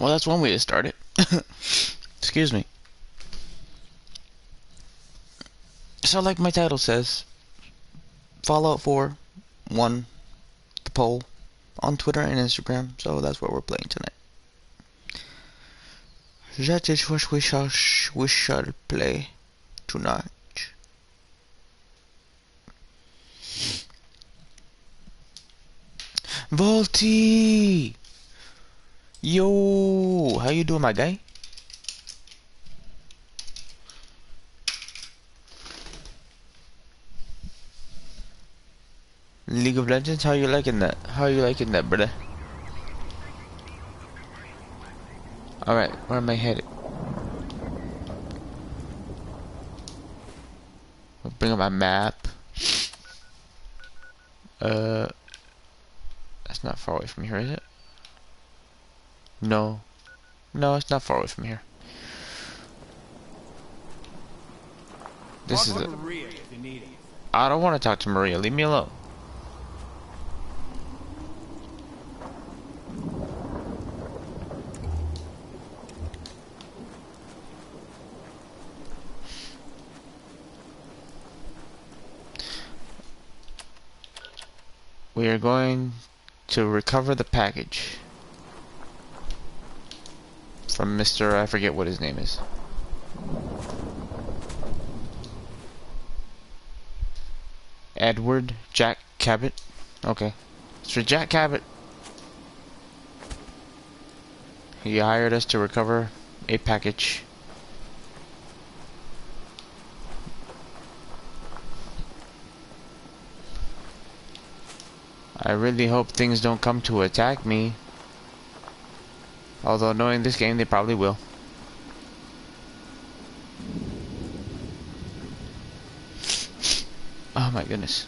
Well, that's one way to start it. Excuse me. So, like my title says, Fallout 4 won the poll on Twitter and Instagram, so that's what we're playing tonight. That is what we shall play tonight. Volty! Yo! How you doing, my guy? League of Legends, how you liking that? How you liking that, brother? Alright, where am I headed? I'll bring up my map. That's not far away from here, is it? No. No, it's not far away from here. This is the... I don't want to talk to Maria. Leave me alone. We are going to recover the package from Mr. I forget what his name is. Edward Jack Cabot. Okay. It's for Jack Cabot. He hired us to recover a package. I really hope things don't come to attack me. Although knowing this game, they probably will. Oh my goodness.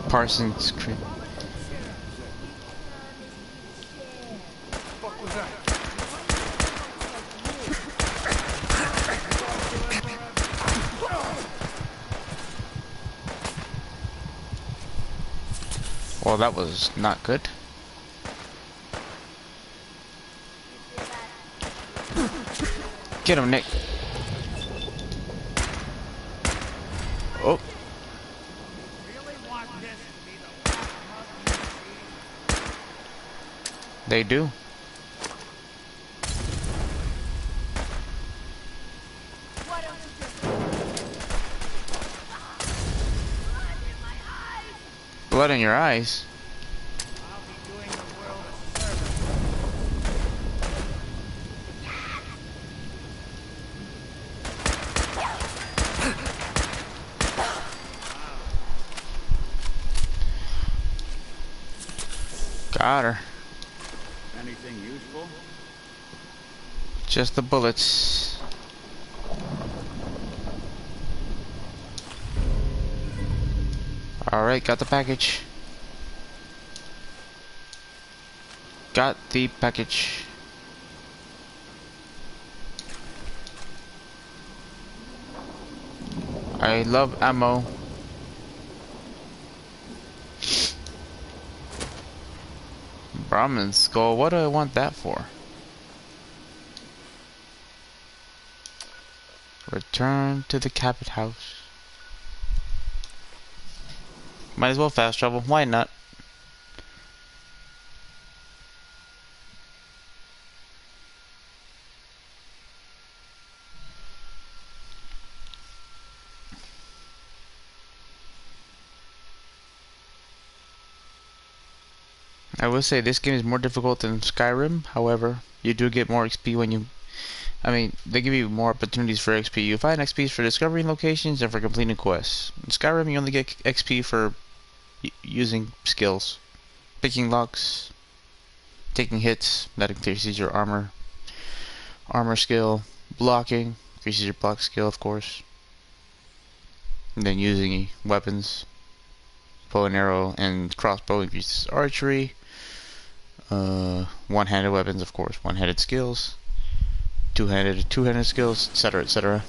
Parsons Creek. Well, that was not good. Get him, Nick. Oh. They do. Blood in your eyes. Got her. Anything useful? Just the bullets. Alright, got the package. Got the package. I love ammo. Brahmin skull, what do I want that for? Return to the Cabot house. Might as well fast travel, why not? I will say this game is more difficult than Skyrim, however, you do get more XP when you... I mean, they give you more opportunities for XP. You find XP for discovering locations and for completing quests. In Skyrim, you only get XP for using skills. Picking locks, taking hits, that increases your armor skill, blocking, increases your block skill, of course. And then using weapons, bow and arrow, and crossbow increases archery. One-handed weapons, of course, one-handed skills. Two-handed skills, etc., etc.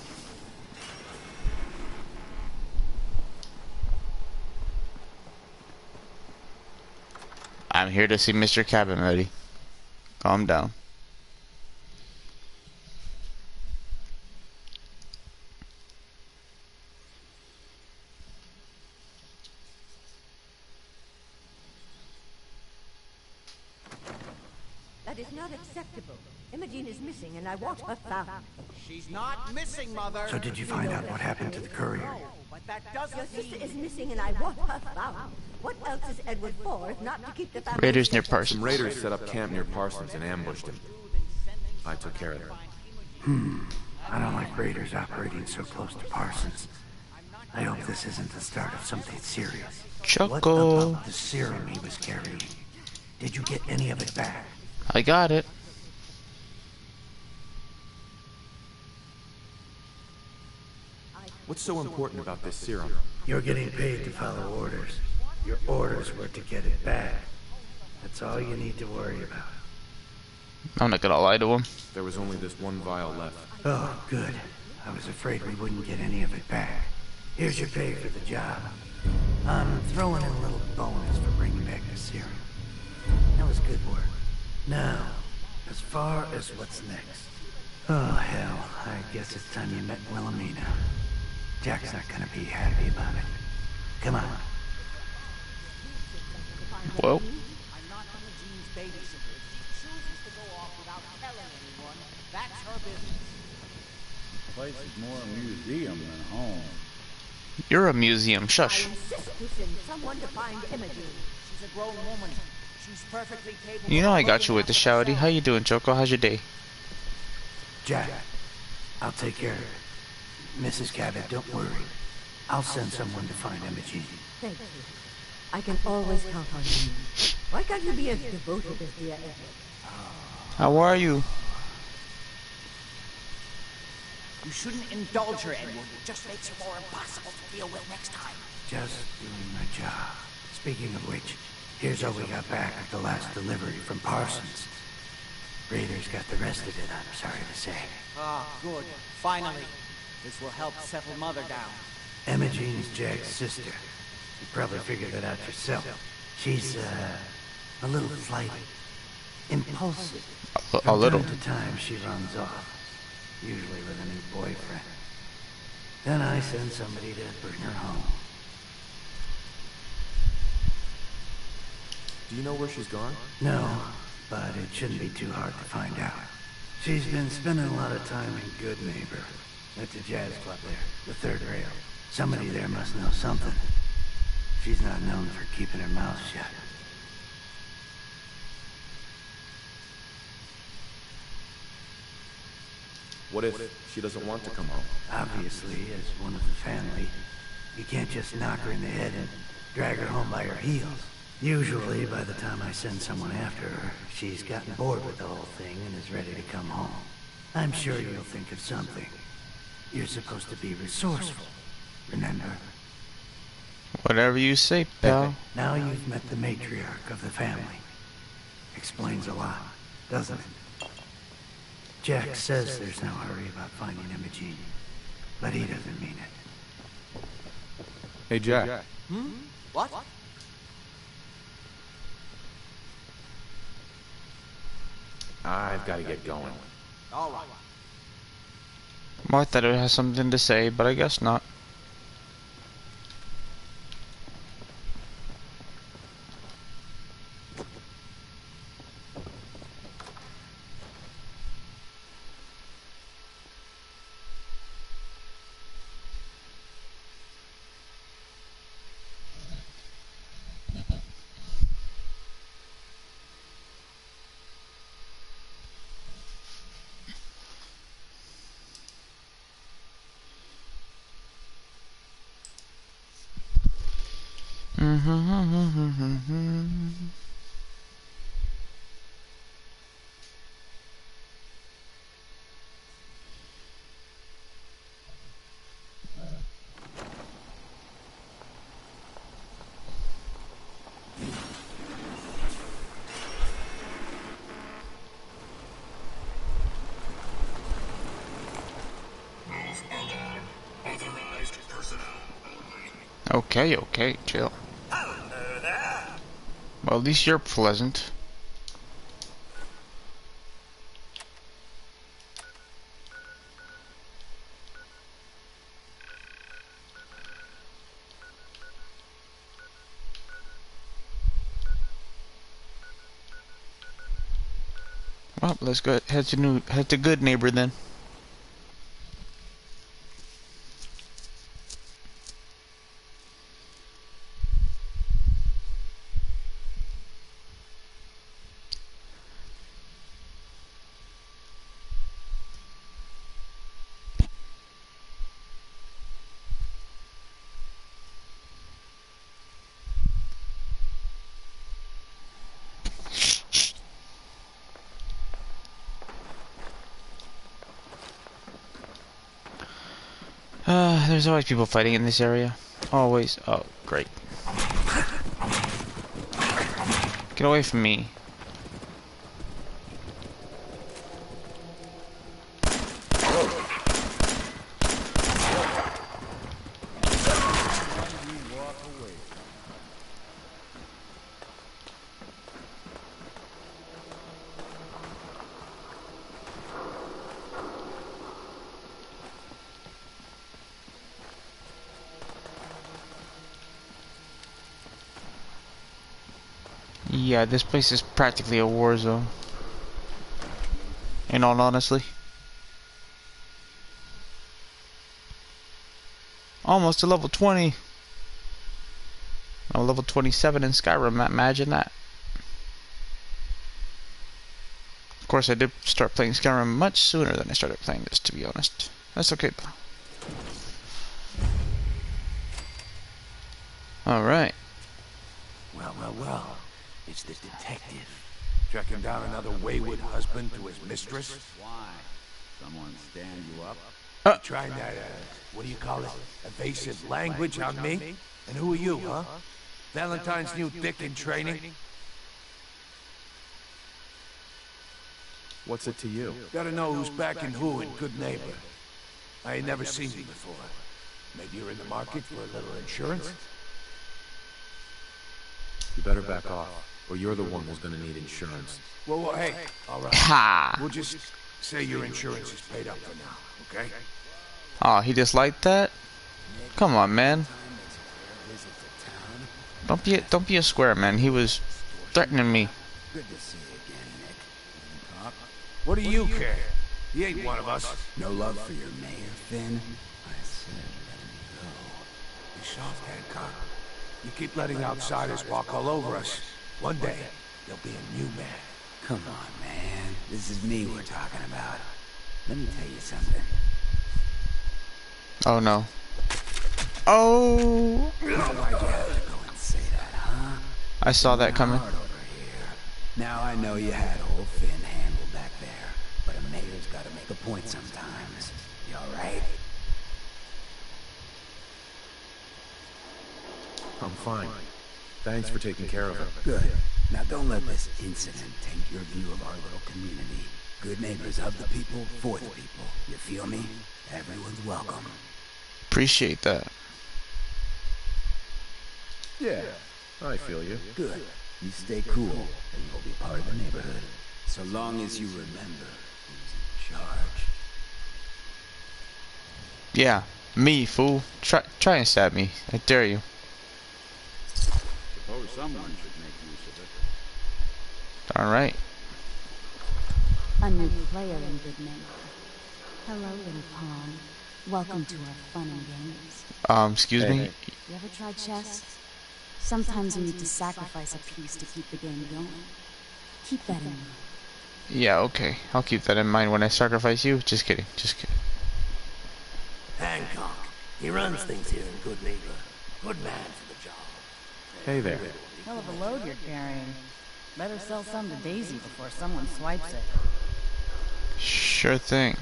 I'm here to see Mr. Cabin Ready. Calm down. That is not acceptable. Imogen is missing and I want her found. She's not missing, Mother. So did you find out what happened to the courier? No, but that Your doesn't sister mean... is missing and I want her found. What else is Edward for if not to keep the family Raiders near safe? Parsons. Some raiders set up camp near Parsons and ambushed him. I took care of them. I don't like raiders operating so close to Parsons. I hope this isn't the start of something serious. What Choco. about the serum he was carrying? Did you get any of it back? I got it. What's so important about this serum? You're getting paid to follow orders. Your orders were to get it back. That's all you need to worry about. I'm not gonna lie to him. There was only this one vial left. Oh, good. I was afraid we wouldn't get any of it back. Here's your pay for the job. I'm throwing in a little bonus for bringing back the serum. That was good work. Now, as far as what's next. Oh, hell. I guess it's time you met Wilhelmina. Jack's not gonna be happy about it. Come on. Well, I'm not Imogen's babysitter. If she chooses to go off without telling anyone, that's her business. The place is more a museum than home. you're a museum. I Shush. insist you send someone to find Imogen. She's a grown woman. She's perfectly capable. You know of I got you looking with the after shouty. How herself. you doing, Choco? How's your day? Jack, I'll take care of it. Mrs. Cabot, don't worry. I'll send someone to find Imogen. Thank you. I can always count on you. Why can't you be as devoted as dear Edward? How are you? You shouldn't indulge her, Edward. It just makes her more impossible to deal with next time. Just doing my job. Speaking of which, here's all we got back at the last delivery from Parsons. Raiders got the rest of it, I'm sorry to say. Ah, good. Finally. This will help settle Mother down. Imogen's Jack's sister. You probably figured that out yourself. She's, a little flighty. Impulsive. A little. From time to time, she runs off. Usually with a new boyfriend. Then I send somebody to bring her home. Do you know where she's gone? No, but it shouldn't be too hard to find out. She's been spending a lot of time in Good Neighbor. At the jazz club there, the third rail. Somebody there must know something. She's not known for keeping her mouth shut. What if she doesn't want to come home? Obviously, as one of the family, you can't just knock her in the head and drag her home by her heels. Usually, by the time I send someone after her, she's gotten bored with the whole thing and is ready to come home. I'm sure you'll think of something. You're supposed to be resourceful, remember? Whatever you say, pal. Now you've met the matriarch of the family. Explains a lot, doesn't it? Jack says there's no hurry about finding Imogen, but he doesn't mean it. Hey, Jack. What? I've got to get going. All right. Well, I thought it has something to say, but I guess not. Authorized personnel only. Okay, okay, chill. Hello there. Well, at least you're pleasant. Well, let's go head to good neighbor then. There's always people fighting in this area. Always. Oh, great. Get away from me. Yeah, this place is practically a war zone. In all honesty. Almost to level 20. I'm level 27 in Skyrim, imagine that. Of course, I did start playing Skyrim much sooner than I started playing this, to be honest. That's okay, though. Alright. Well. It's the detective. Tracking down another wayward husband to his mistress. Why? Someone stand you up? Trying that, what do you call it? Evasive language on me? And who are you, huh? Valentine's new dick in training? What's it to you? Gotta know who's backing who in Good Neighbor. I ain't never seen you before. Maybe you're in the market for a little insurance? You better back off, or you're the one who's gonna need insurance. Well, hey, all right. Ha! We'll just say your insurance is paid up for now, okay? Oh, he disliked that? Come on, man. Don't be a square, man. He was threatening me. Good to see you again, Nick. What do you care? He ain't one of us. No love for your mayor, Finn? I said let him go. You soft, Hancock. You keep letting outsiders walk all over us. One day, there'll be a new man. Come on, man. This is me we're talking about. Let me tell you something. Oh, no. Oh! Why'd you have to go and say that, huh? I saw that coming. Hard over here. Now I know you had old Finn handled back there, but a mayor's gotta make a point sometimes. You alright? I'm fine. Thanks for taking care of him. Good. Now don't let this incident taint your view of our little community. Good neighbors of the people, for the people. You feel me? Everyone's welcome. Appreciate that. Yeah, I feel you. Good. You stay cool, and you'll be part of the neighborhood. So long as you remember who's in charge. Yeah, me, fool. Try and stab me. I dare you. Suppose someone should make use of it. Darn right. A new player in Good Neighbor. Hello, little pawn. Welcome to our fun and games. Excuse me? You ever tried chess? Sometimes you need to sacrifice a piece to keep the game going. Keep that in mind. Yeah, okay. I'll keep that in mind when I sacrifice you. Just kidding. Just kidding. Hancock. He runs things here in Good Neighbor. Good man for the job. Hey there. Hell of a load you're carrying. Better sell some to Daisy before someone swipes it. Sure thing.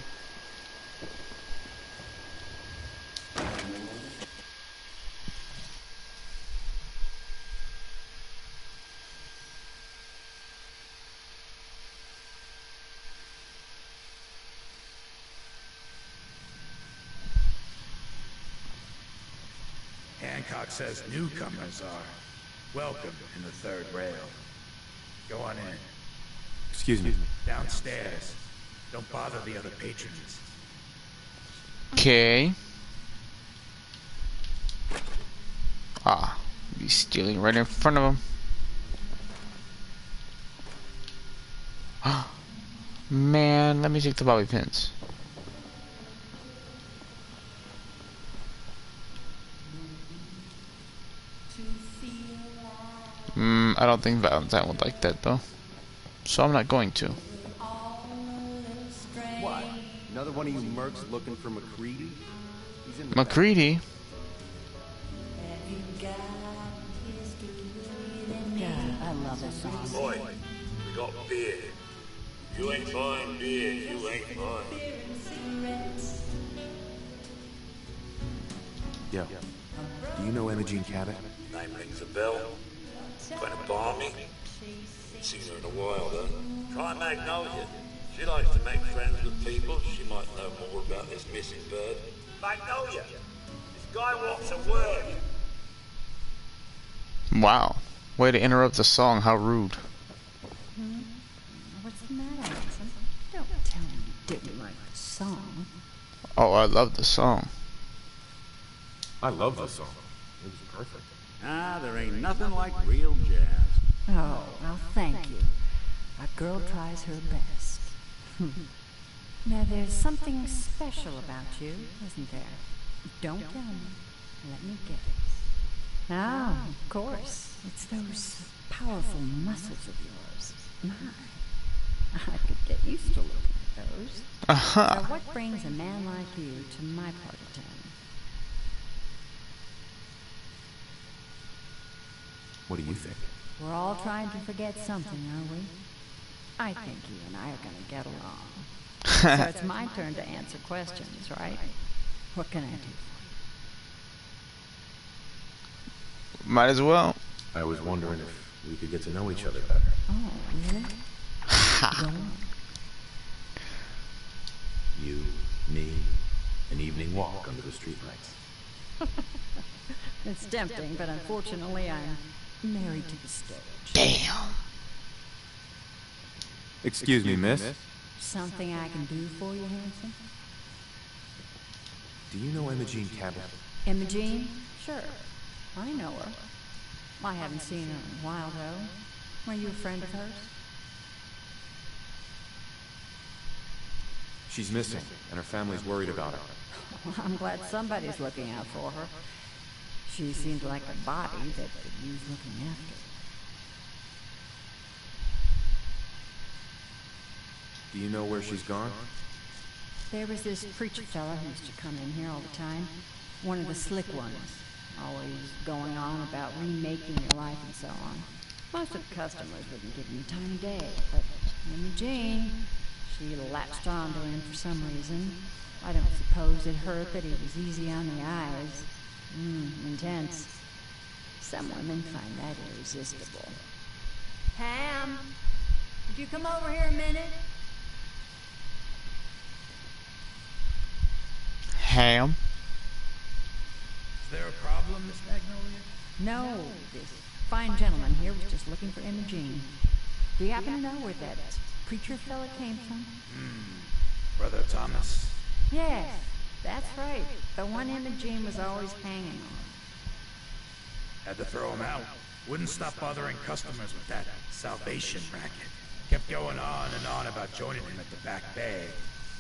Hancock says newcomers are Welcome in the third rail. Go on in. Excuse me. Downstairs. Don't bother the other patrons. Okay. Ah, he's stealing right in front of him. Man, let me take the bobby pins. I don't think Valentine would like that though, so I'm not going to. What? Another one of you mercs looking for MacReady? He's in the MacReady? God, I love this song. Boy, we got beer. If you ain't buying beer, you ain't buying. Yeah. Do you know Imogene Cabot? Name rings a bell. Kind of balmy. Seen her in a while though. Try Magnolia. She likes to make friends with people. She might know more about this missing bird. Magnolia! This guy wants a word. Wow. Way to interrupt the song, how rude. What's the matter, Hanson? Don't tell me you didn't like the song. Oh, I love the song. I love this song. It was perfect. Ah, there ain't nothing like real jazz. Oh, well, thank you. A girl tries her best. Now, there's something special about you, isn't there? Don't tell me. Let me guess. Oh, of course. It's those powerful muscles of yours. My, I could get used to looking at those. So what brings a man like you to my part of town? What do you think? We're all trying to forget something, are we? I think you and I are going to get along. So it's my turn to answer questions, right? What can I do? Might as well. I was wondering if we could get to know each other better. Oh, really? Go on. You, me, an evening walk under the streetlights. It's tempting, but unfortunately I'm married to the stage. Damn. Excuse me, miss? Something I can do for you, Hanson? Do you know Imogene Cabot? Imogene? Sure. I know her. I haven't seen her in a while, though. Were you a friend of hers? She's missing, and her family's worried about her. Well, I'm glad somebody's looking out for her. She seemed like a body that could use looking after. Do you know where she's gone? There was this preacher fella who used to come in here all the time. One of the slick ones. Always going on about remaking your life and so on. Most of the customers wouldn't give him time of day, but Imogene, she latched on to him for some reason. I don't suppose it hurt that he was easy on the eyes. Intense. Some women find that irresistible. Pam, would you come over here a minute? Ham. Is there a problem, Miss Magnolia? No, this fine gentleman here was just looking for Imogene. Do you happen to know where that preacher fella came from? Brother Thomas. Yes, that's right. The one Imogene was always hanging on. Had to throw him out. Wouldn't stop bothering customers with that salvation racket. Kept going on and on about joining him at the back bay.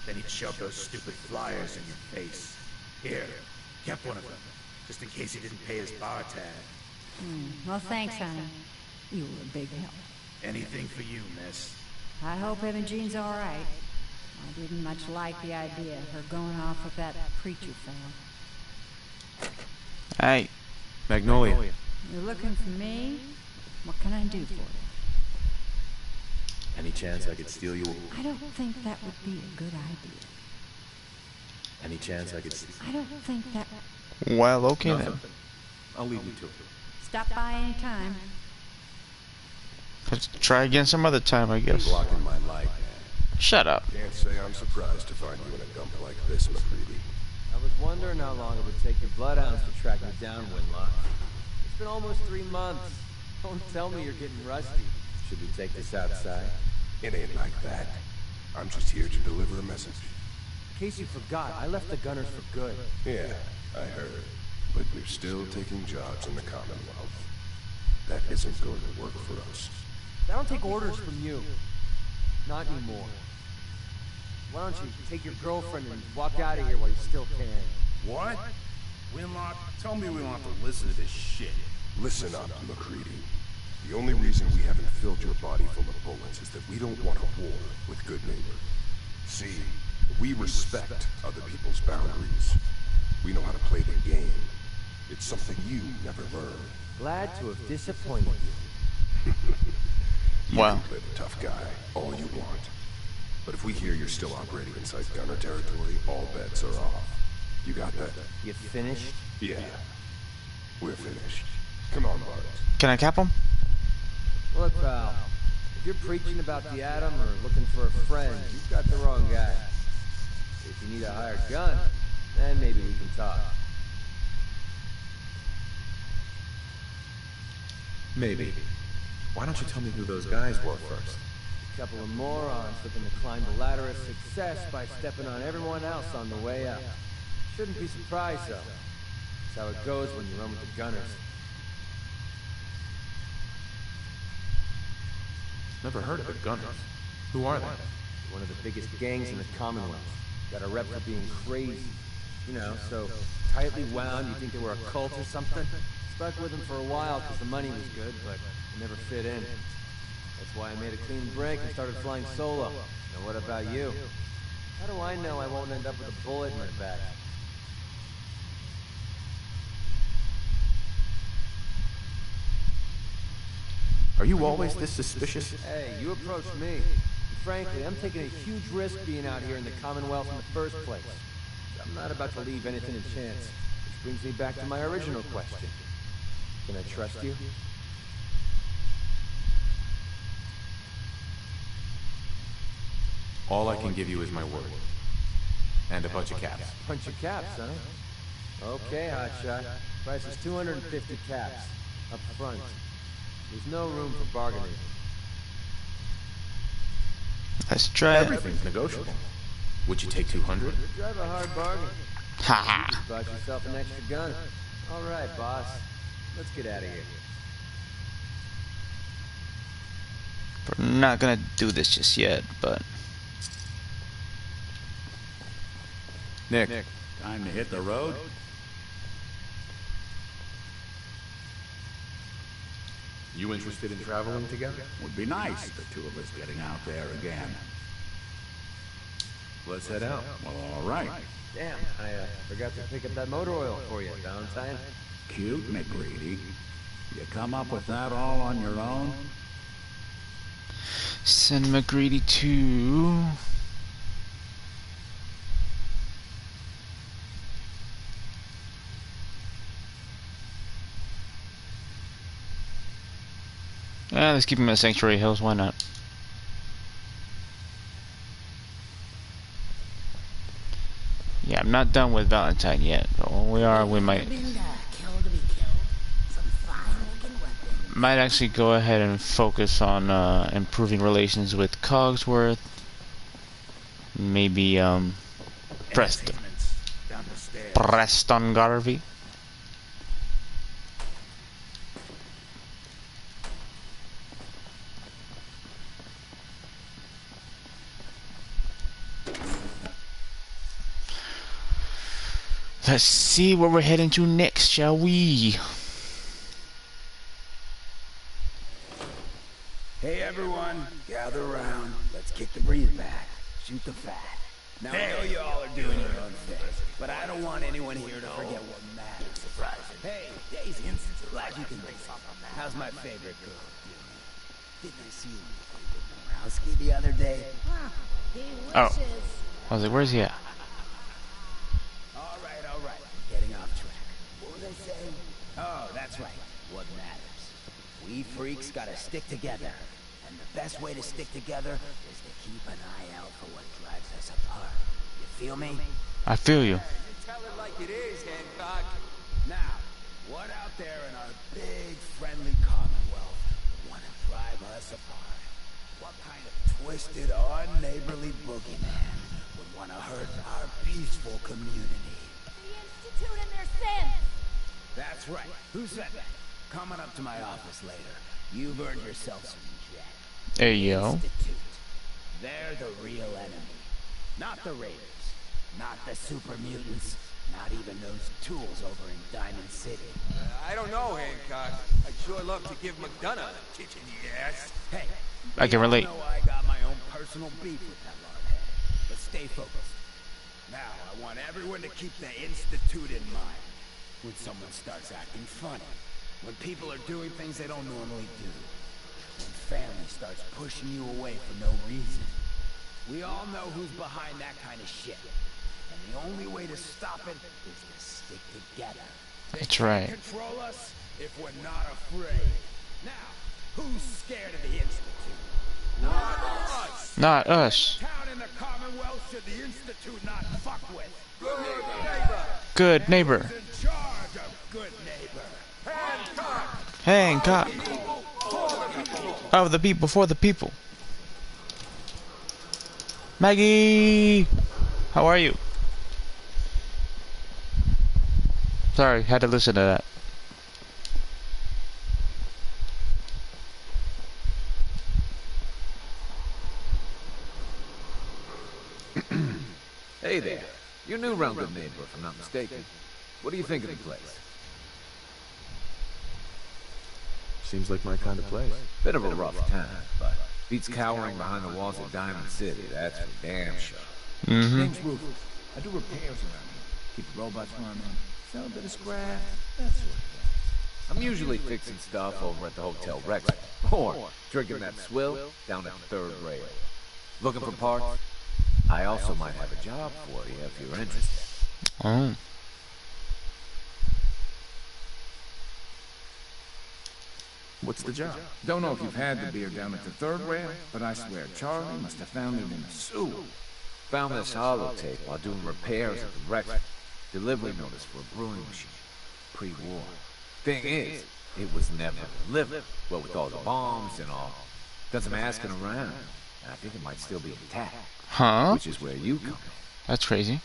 Then he'd shove those stupid flyers in your face. Here, kept one of them, just in case he didn't pay his bar tag. Well, thanks, honey. You were a big help. Anything for you, miss. I hope Imogene's all right. I didn't much like the idea of her going off with that preacher fellow. Hey. Magnolia. You're looking for me? What can I do for you? Any chance I could steal you? I don't think that would be a good idea. Any chance I could... I don't think that... Well, okay then. Nothing. I'll leave you to it. Stop by any time. Let's try again some other time, I guess. Blocking my light, man. Shut up. Can't say I'm surprised to find you in a dump like this, MacReady. I was wondering how long it would take your bloodhounds to track me down, Winlock. It's been almost 3 months. Don't tell me you're getting rusty. Should we take this outside? It ain't like that. I'm just here to deliver a message. In case you forgot, I left the Gunners for good. Yeah, I heard. But we're still taking jobs in the Commonwealth. That isn't going to work for us. I don't take orders from you. Not anymore. Why don't you take your girlfriend and walk out of here while you still can? What? Winlock, tell me we don't have to listen to this shit. Listen up, MacReady. The only reason we haven't filled your body full of bullets is that we don't want a war with Good Neighbor. See, we respect other people's boundaries. We know how to play the game. It's something you never learned. Glad to have disappointed you. You Wow. can play the tough guy all you want. But if we hear you're still operating inside Gunner territory, all bets are off. You got that? You finished? Yeah. We're finished. Come on, Bart. Can I cap him? Look, pal. If you're preaching about the atom or looking for a friend, you've got the wrong guy. If you need a hired gun, then maybe we can talk. Maybe. Why don't you tell me who those guys were first? A couple of morons looking to climb the ladder of success by stepping on everyone else on the way up. Shouldn't be surprised, though. That's how it goes when you run with the Gunners. Never heard of the Gunners. Who are they? One of the biggest gangs in the Commonwealth. Got a rep for being crazy. You know, so tightly wound you think they were a cult or something? Stuck with them for a while because the money was good, but it never fit in. That's why I made a clean break and started flying solo. Now what about you? How do I know I won't end up with a bullet in my back? Are you always this suspicious? Hey, you approached me. And frankly, I'm taking a huge risk being out here in the Commonwealth in the first place. I'm not about to leave anything to chance. Which brings me back to my original question. Can I trust you? All I can give you is my word. And a bunch of caps. Bunch of caps, huh? Okay, hotshot. Price is 250 caps. Up front. There's no room for bargaining. Let's try it. Everything's negotiable. Would you take 200? You drive a hard bargain. Haha. You just bought yourself an extra gun. All right, boss. Let's get out of here. We're not gonna do this just yet, but Nick. Time to hit the road. You interested in traveling together? Would be nice, the two of us getting out there again. Let's head out. Well, all right. Damn, I forgot to pick up that motor oil for you, Valentine. Cute, MacReady. You come up with that all on your own? send MacReady to let's keep him at Sanctuary Hills, why not? Yeah, I'm not done with Valentine yet. But when we are, we might actually go ahead and focus on improving relations with Cogsworth. Maybe Preston Garvey. Let's see where we're heading to next, shall we? Hey everyone, gather around. Let's kick the breeze back. Shoot the fat. Now I know you all are doing your own thing, but I don't want anyone here to forget what matters. Surprising. Hey, Daisy, glad you can make something. How's my favorite girl doing? Didn't I see you with Dombrowski the other day? Oh, I was like, where's he at? All right. I'm getting off track. What was I saying? Oh, that's right. What matters. We freaks gotta stick together. And the best way to stick together is to keep an eye out for what drives us apart. You feel me? I feel you. You tell it like it is, Hancock. Now, what out there in our big, friendly Commonwealth want to drive us apart. What kind of twisted, unneighborly boogeyman would want to hurt our peaceful community? The Institute and their sins! That's right. Who said that? Coming up to my office later. You've earned yourself some jet. Hey, yo. Institute. They're the real enemy. Not the Raiders. Not the super mutants. Not even those tools over in Diamond City. I don't know, Hancock. I'd sure love to give McDonough a kitchen yes. Hey, I can relate. I know I got my own personal beef with that loghead, but stay focused. Now, I want everyone to keep the Institute in mind. When someone starts acting funny. When people are doing things they don't normally do. When family starts pushing you away for no reason. We all know who's behind that kind of shit. And the only way to stop it is to stick together. That's right. Control us if we're not afraid. Now, who's scared of the Institute? Not us. Not us. Town in the Commonwealth should the Institute not fuck with. Good neighbor. Good neighbor. Who's in charge of good neighbor? Hancock. Of the people, for the people. Maggie, how are you? Sorry, had to listen to that. Hey there. You're new around Good Neighbor, if I'm not mistaken. What do you think of the place? Seems like my kind of place. Bit of a rough time, but beats cowering behind the walls of Diamond City, that's for damn sure. Name's Rufus. I do repairs around here. Keep the robots running, sell a bit of scrap, that sort of thing. I'm usually fixing stuff over at the Hotel Rex, or drinking that swill down at the 3rd rail. Looking for parts? I also might have a job for you if you're interested. Oh. What's the job? Don't know if you've had the beer down at the 3rd rail, but I swear Charlie must have found it in a sewer. Found this holotape while doing repairs at the Rex. Delivery notice for a brewing machine. Pre-war. Thing is, it was never delivered. Well, with all the bombs and all. Done some asking around, and I think it might still be intact. Huh? Which is where you come in. That's crazy.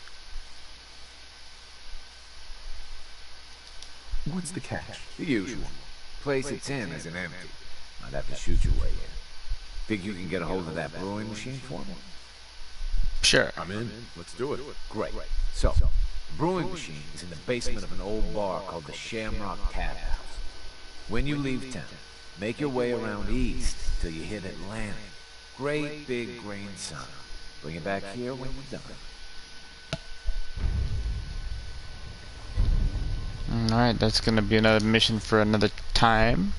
What's the catch? The usual. Place it's in isn't empty. I'd have to shoot your way in. Think you can get a hold of that brewing machine for me? Sure. I'm in. Let's do it. Great. So, the brewing machine is in the basement of an old bar called the Shamrock Tap House. When you leave town, make your way around east till you hit Atlantic. Great big green sign. Bring it back here when you're done. Alright, that's gonna be another mission for another time.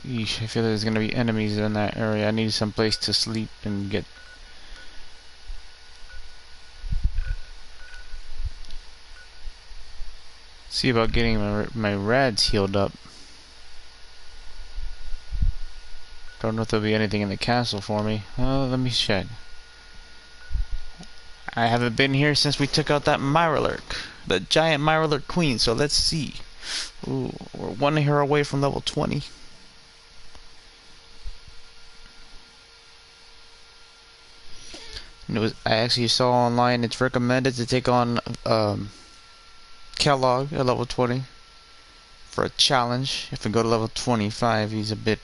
Yeesh, I feel there's gonna be enemies in that area. I need some place to sleep and get... See about getting my rads healed up. Don't know if there'll be anything in the castle for me. Let me check. I haven't been here since we took out that Mirelurk. The giant Mirelurk queen, so let's see. Ooh, we're 1 hero away from level 20. I actually saw online it's recommended to take on Kellogg at level 20 for a challenge. If I go to level 25, he's a bit...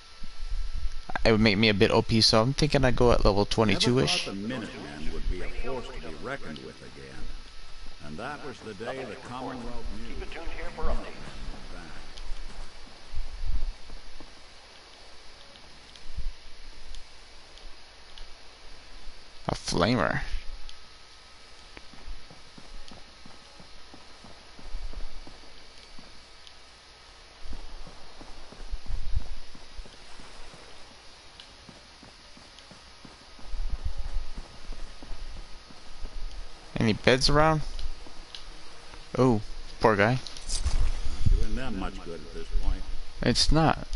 It would make me a bit OP, so I'm thinking I'd go at level 22-ish. Never thought the Minutemen would be a force to be reckoned with again. And that was the day the Commonwealth knew. Keep it tuned here for updates. A flamer. Any beds around? Oh, poor guy. Not doing them much good at this point. It's not.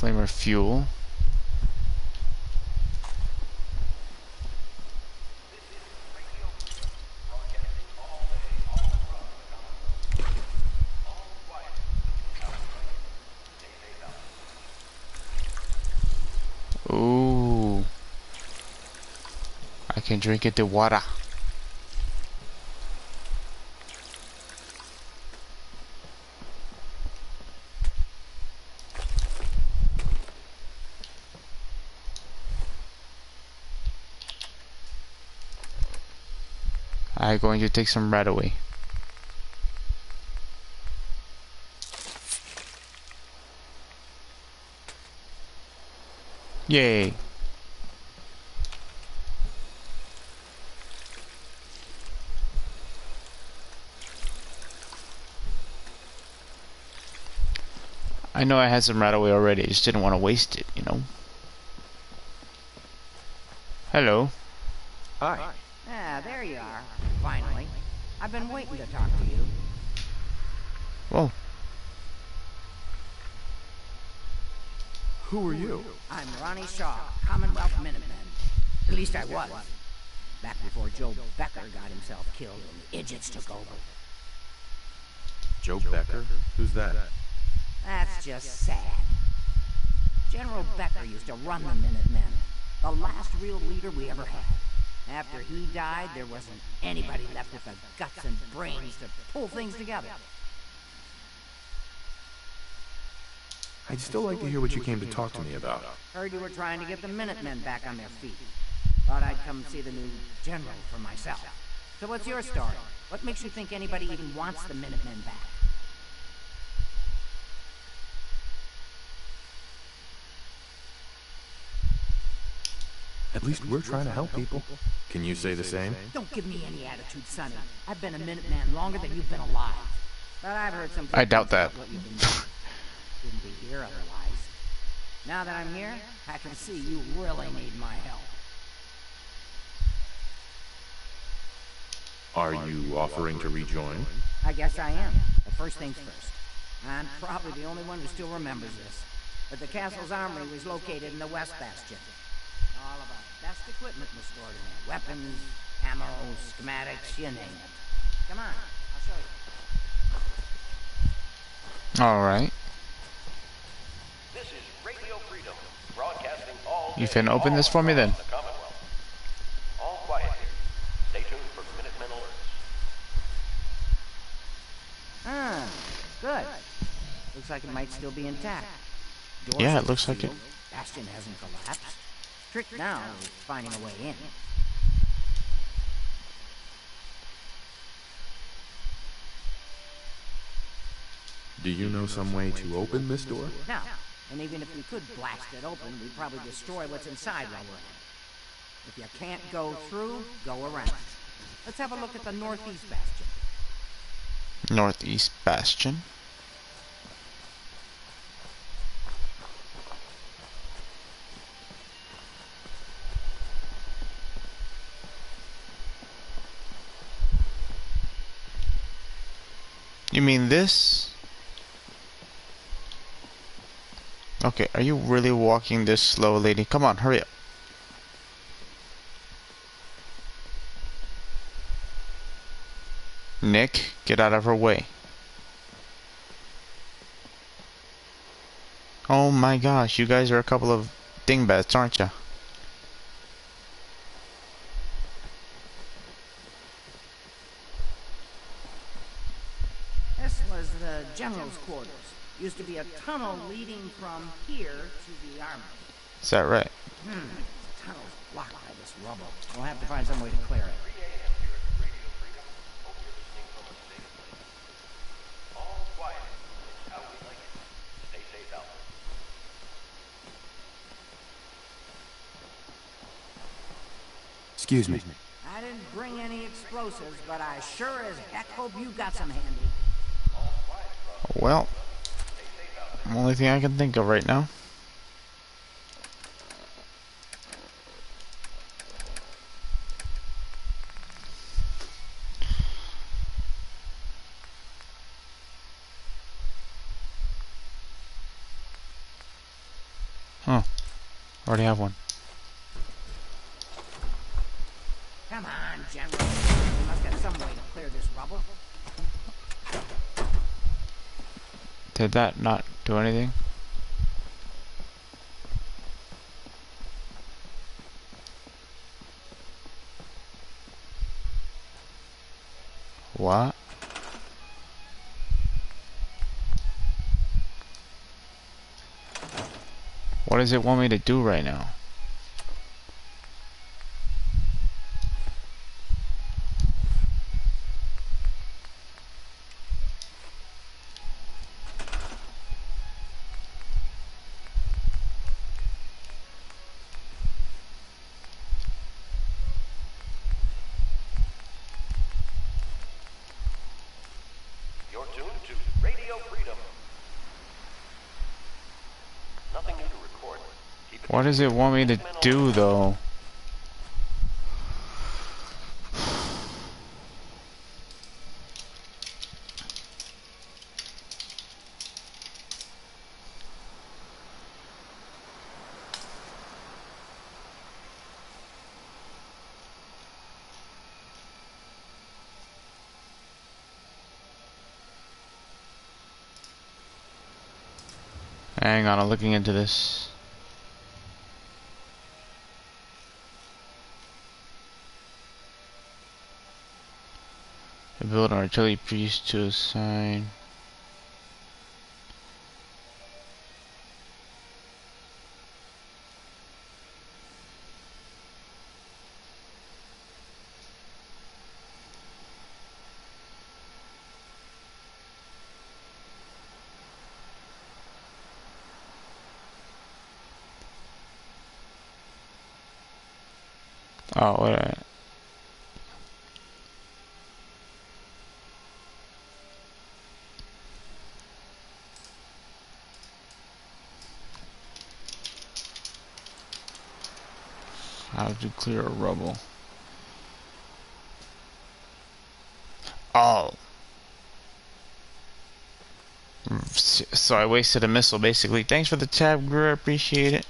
Flamer fuel. Ooh. I can drink it the water. I'm going to take some right away. Yay. I know I had some right away already, I just didn't want to waste it, you know. Hello. Hi. Ah, there you are. Finally. I've been waiting to talk to you. Whoa. Who are you? I'm Ronnie Shaw, Commonwealth Minutemen. At least I was. Back before Joe Becker got himself killed and the idiots took over. Joe Becker? Who's that? That's just sad. General Becker used to run the Minutemen. The last real leader we ever had. After he died, there wasn't anybody left with the guts and brains to pull things together. I'd still like to hear what you came to talk to me about. Heard you were trying to get the Minutemen back on their feet. Thought I'd come see the new general for myself. So what's your story? What makes you think anybody even wants the Minutemen back? At least we're trying to help people. Can you say the same? Don't give me any attitude, Sonny. I've been a Minuteman longer than you've been alive. But I've heard some... I doubt that. What you've been doing. Couldn't be here otherwise. Now that I'm here, I can see you really need my help. Are you offering to rejoin? I guess I am. But first things first. I'm probably the only one who still remembers this. But the castle's armory was located in the West Bastion. All of our best equipment was stored in there. Weapons, ammo, schematics, you name it. Come on, I'll show you. Alright. This is Radio Freedom, broadcasting all You finna open this for me then? the Commonwealth. All quiet here. Stay tuned for Minutemen alerts. Ah, good. Looks like it might still be intact. Doors Yeah, are it looks like it. sealed. Bastion hasn't collapsed. Trick now is finding a way in. Do you know some way to open this door? Now, and even if we could blast it open, we'd probably destroy what's inside while we're in. If you can't go through, go around. Let's have a look at the Northeast Bastion. Northeast Bastion. You mean this? Okay, are you really walking this slow, lady? Come on, hurry up. Nick, get out of her way. Oh my gosh, you guys are a couple of dingbats, aren't you? This was the general's quarters. Used to be a tunnel leading from here to the armory. Is that right? The tunnel's blocked by this rubble. We'll have to find some way to clear it. Excuse me. I didn't bring any explosives, but I sure as heck hope you got some handy. Well, only thing I can think of right now. Huh. Already have one. Come on, General. We must have some way to clear this rubble. Did that not do anything? What? What does it want me to do right now? You're tuned to Radio Freedom. Nothing new to report. Keep it What does it want me to do though? Hang on, I'm looking into this. Build an artillery piece to assign. Oh, wait a minute. How to clear a rubble. Oh. So I wasted a missile basically. Thanks for the tab, Greer. I appreciate it.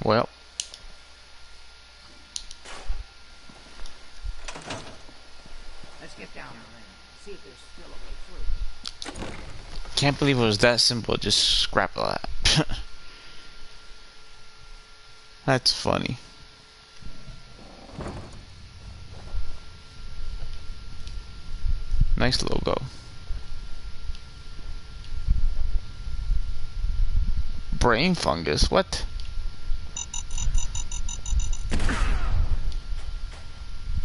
Well. Let's get down the lane. See if there's still a way through. Can't believe it was that simple. Just scrap that. That's funny. Nice logo. Brain fungus, what?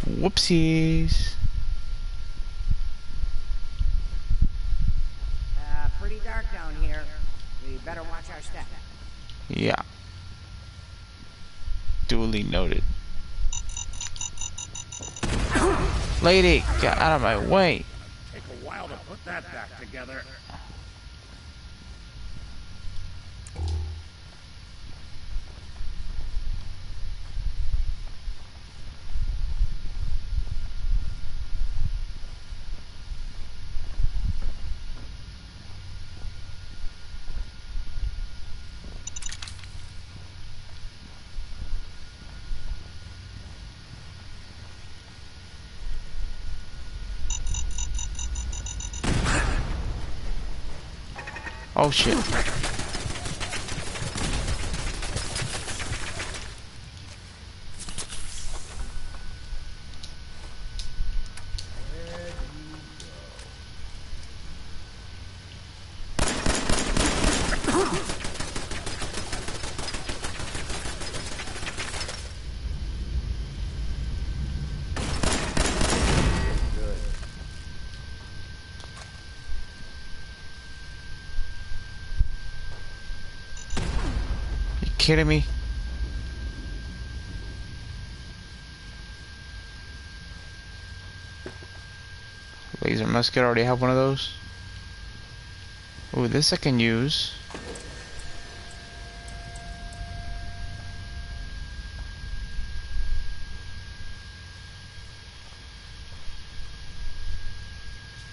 Whoopsies. Pretty dark down here. We better watch our step. Yeah. Duly noted. Lady, get out of my way. Take a while to put that back together. Oh shit. Kidding me? Laser musket, already have one of those. Oh, this I can use.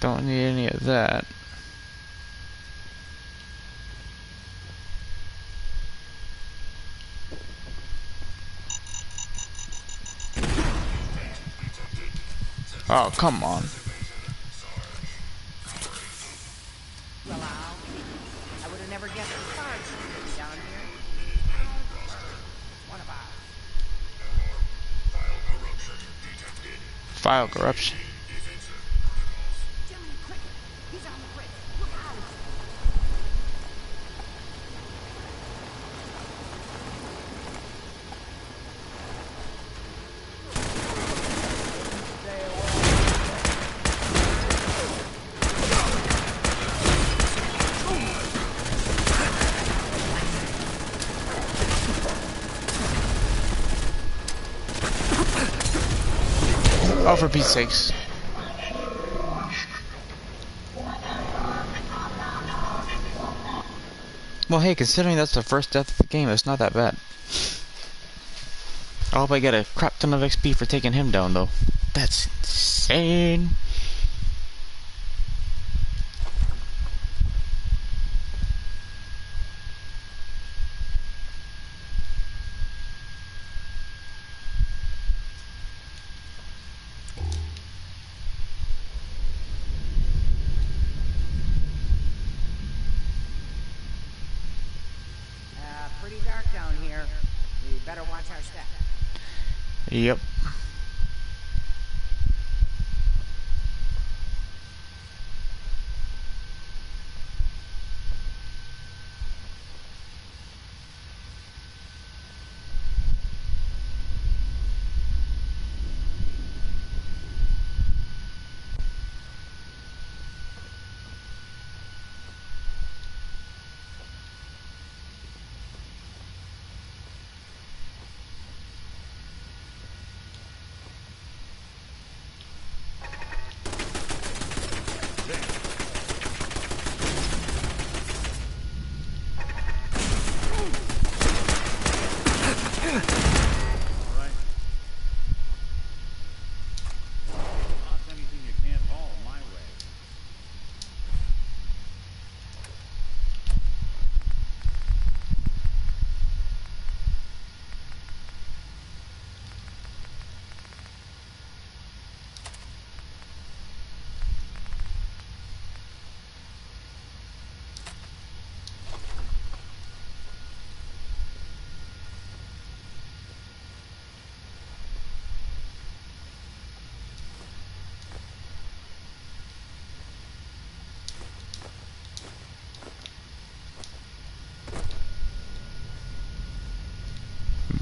Don't need any of that. Oh, come on. Well, I would have never guessed the stars down here. One of ours. File corruption. Jimmy, quick! He's on the bridge. Look out! Oh, for Pete's sakes. Well, hey, considering that's the first death of the game, it's not that bad. I hope I get a crap ton of XP for taking him down, though. That's insane. Pretty dark down here. We better watch our step. Yep.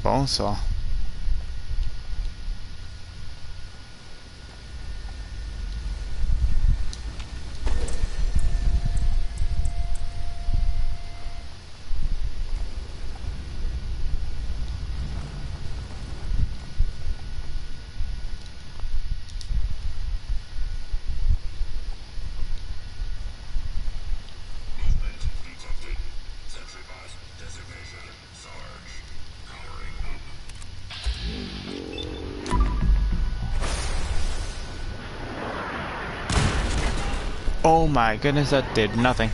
Bone saw. Oh my goodness, that did nothing.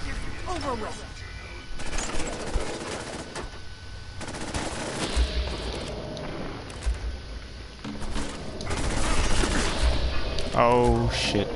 Oh shit.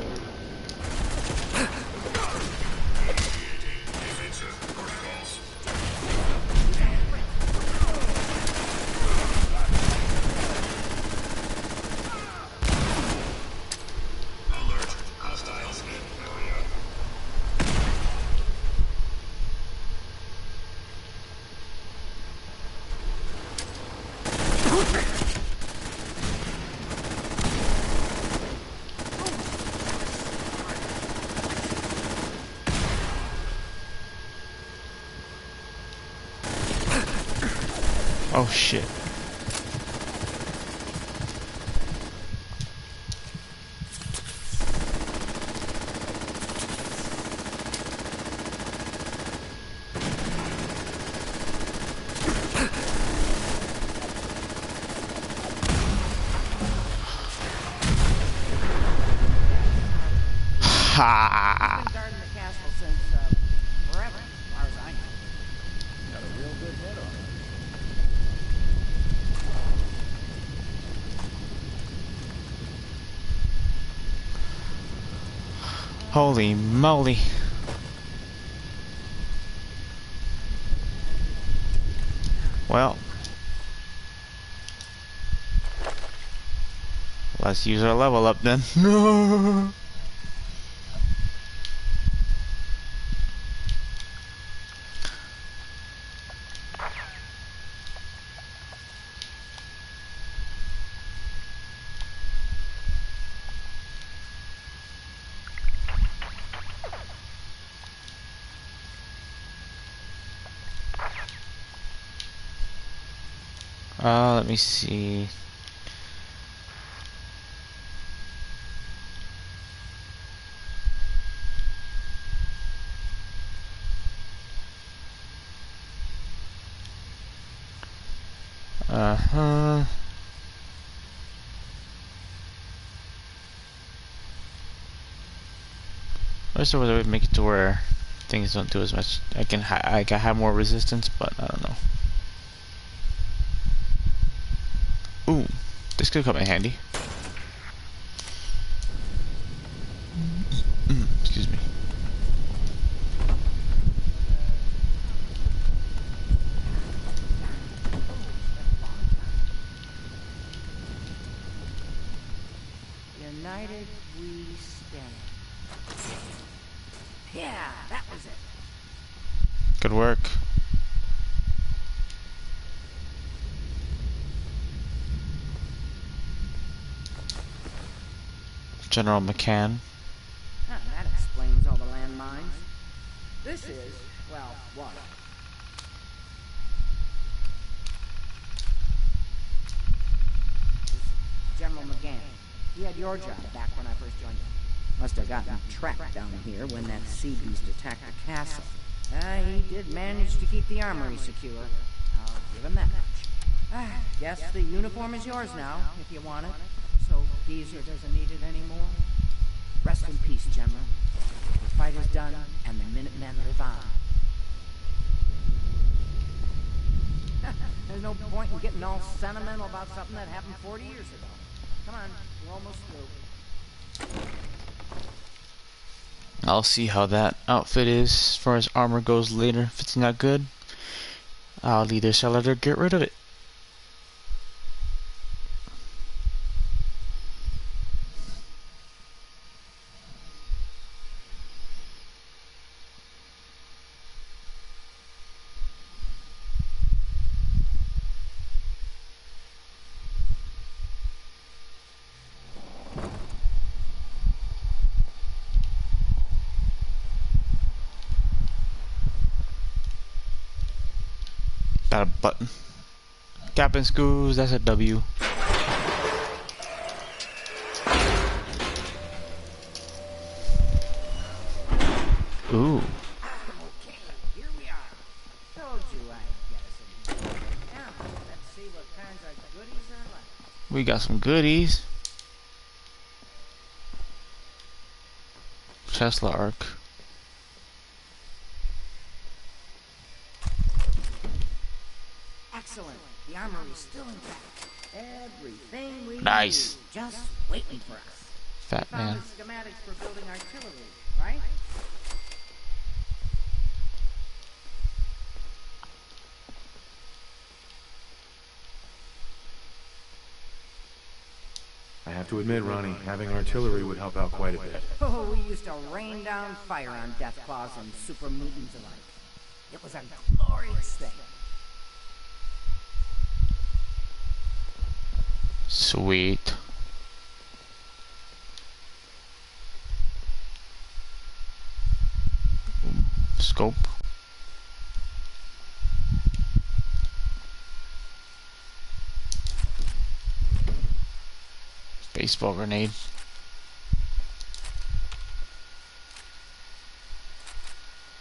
Oh shit. Ha! He's been guarding the castle since, forever, as far as I know. Got a real good head on it. Holy moly. Well, let's use our level up then. No. Let me see. There's a way to make it to where things don't do as much. I can have more resistance, but I don't know. Ooh, this could come in handy. Excuse me. United we stand. Yeah, that was it. Good work. General McCann. Ah, that explains all the landmines. This is, well, one. General McGann. He had your job back when I first joined you. Must have gotten trapped down here when that sea beast attacked the castle. He did manage to keep the armory secure. I'll give him that much. Guess the uniform is yours now, if you want it. So Geezer doesn't need it anymore. Rest in peace, General. The fight is done, and the Minutemen live on. There's no point in getting all sentimental about something that happened 40 years ago. Come on, we're almost through. I'll see how that outfit is as far as armor goes later. If it's not good, I'll either sell it or get rid of it. Got a button. Captain Screws, that's a W. Ooh. Okay, here we are. Told you I'd get us in. Now, let's see what kinds of goodies are left. We got some goodies. Tesla arc. Excellent. The armory's still intact. Everything we Nice. need, just waiting for us. Fat We found man. the schematics for building artillery, right? I have to admit, Ronnie, having artillery would help out quite a bit. Oh, we used to rain down fire on Deathclaws and super mutants alike. It was a glorious thing. Sweet. Scope. Baseball grenade.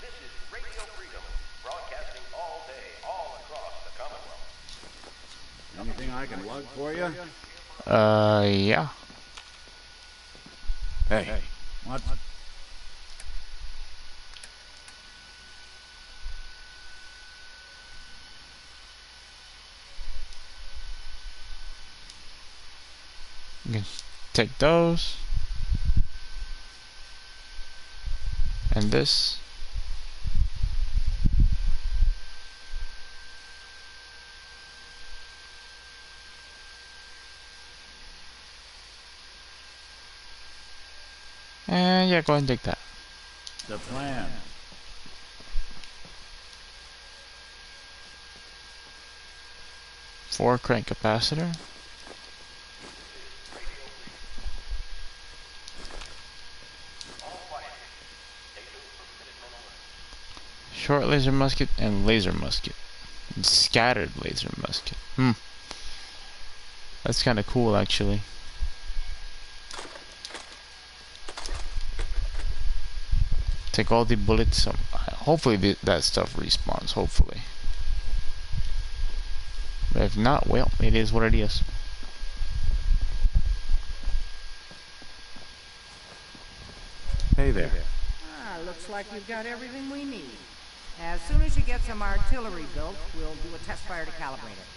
This is Radio Freedom, broadcasting all day, all across the Commonwealth. Anything I can lug for you? Yeah. Hey. What? can take those. And this. And yeah, go ahead and take that. The plan. Four crank capacitor. Short laser musket and laser musket. And scattered laser musket. That's kind of cool, actually. Take all the bullets. Hopefully that stuff respawns. Hopefully. But if not, well, it is what it is. Hey there. Looks like we've got everything we need. As soon as you get some artillery built, we'll do a test fire to calibrate it.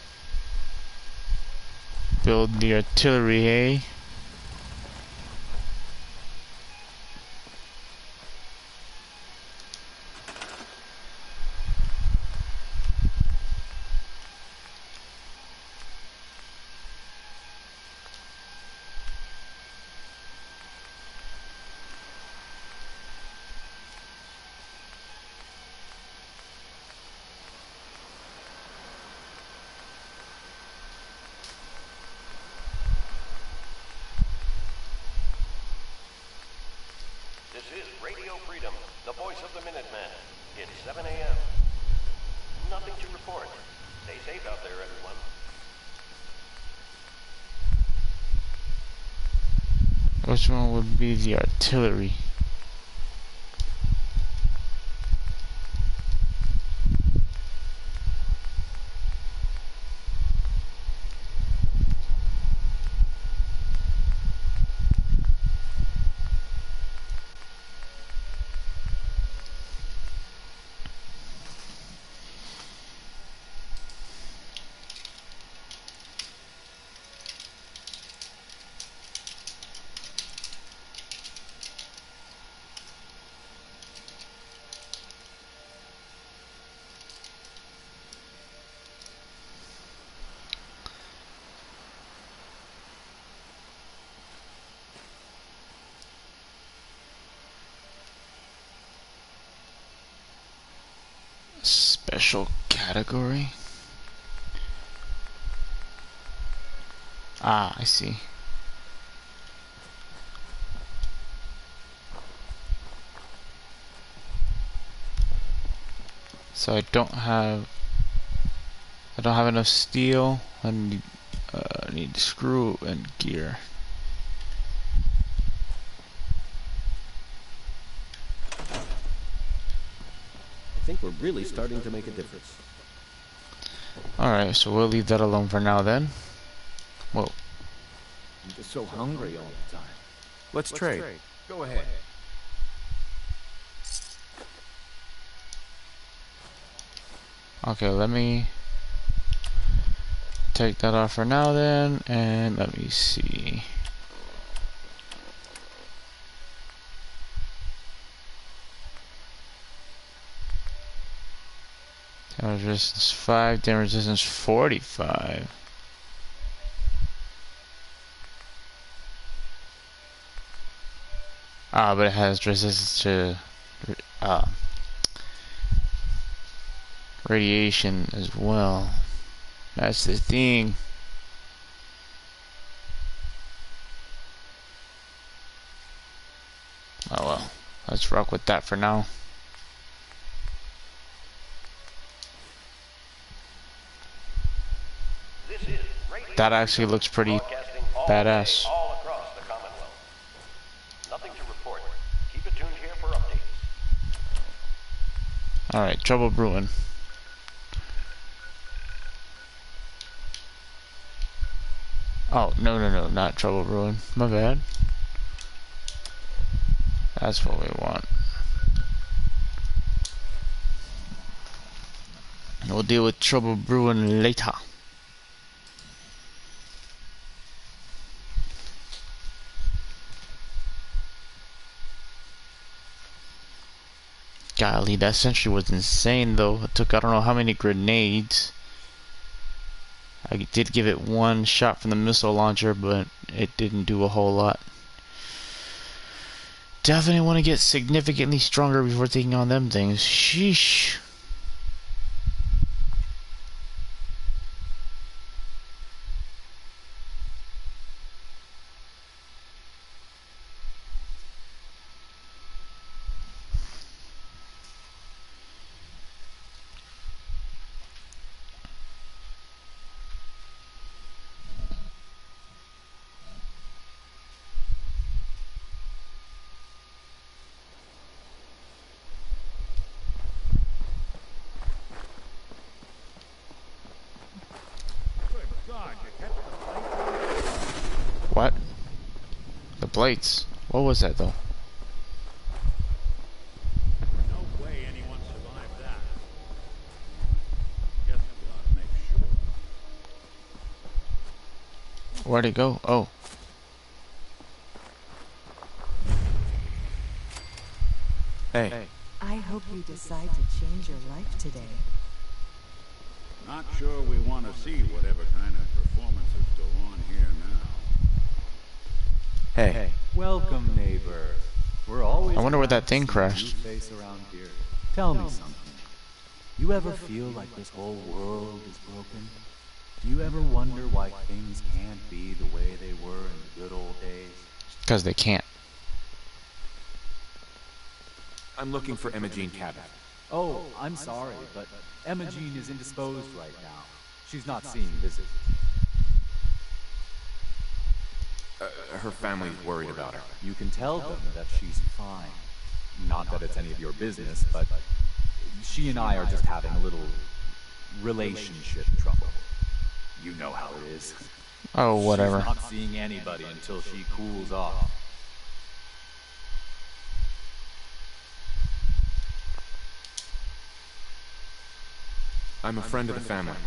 Build the artillery, eh? This is Radio Freedom, the voice of the Minutemen. It's 7 a.m. Nothing to report. Stay safe out there, everyone. Which one would be the artillery? Special category. Ah, I see. So I don't have enough steel. I need screw and gear. I think we're really starting to make a difference. Alright, so we'll leave that alone for now then. Whoa. I'm just so hungry all the time. Let's trade. Go ahead. Okay, let me take that off for now then, and let me see. Damage resistance 5, damage resistance 45. Ah, but it has resistance to radiation as well. That's the thing. Oh well, let's rock with that for now. That actually looks pretty badass. All across the Commonwealth. Nothing to report. Keep it tuned here for updates. Alright, trouble brewing. Oh, no, not trouble brewing. My bad. That's what we want. We'll deal with trouble brewing later. Golly, that sentry was insane though. It took I don't know how many grenades. I did give it one shot from the missile launcher, but it didn't do a whole lot. Definitely want to get significantly stronger before taking on them things. Sheesh. What? The plates? What was that though? No way anyone survived that. Guess we ought to make sure. Where'd it go? Oh. Hey. I hope you decide to change your life today. Not sure we want to see whatever kind of performances go on here now. Hey. Welcome, neighbor. We're always. I wonder where that thing crashed. Face around here. Tell me something. You ever feel like this whole world is broken? Do you ever wonder why things can't be the way they were in the good old days? Because they can't. I'm looking for Imogene Cabot. Oh, I'm sorry, but Imogene is indisposed right now. She's not seeing visitors. Her family's worried about her. You can tell them that she's fine. Not that it's any of your business, but she and I are just having a little relationship trouble. You know how it is. Oh, whatever. She's not seeing anybody until she cools off. I'm a friend of the family.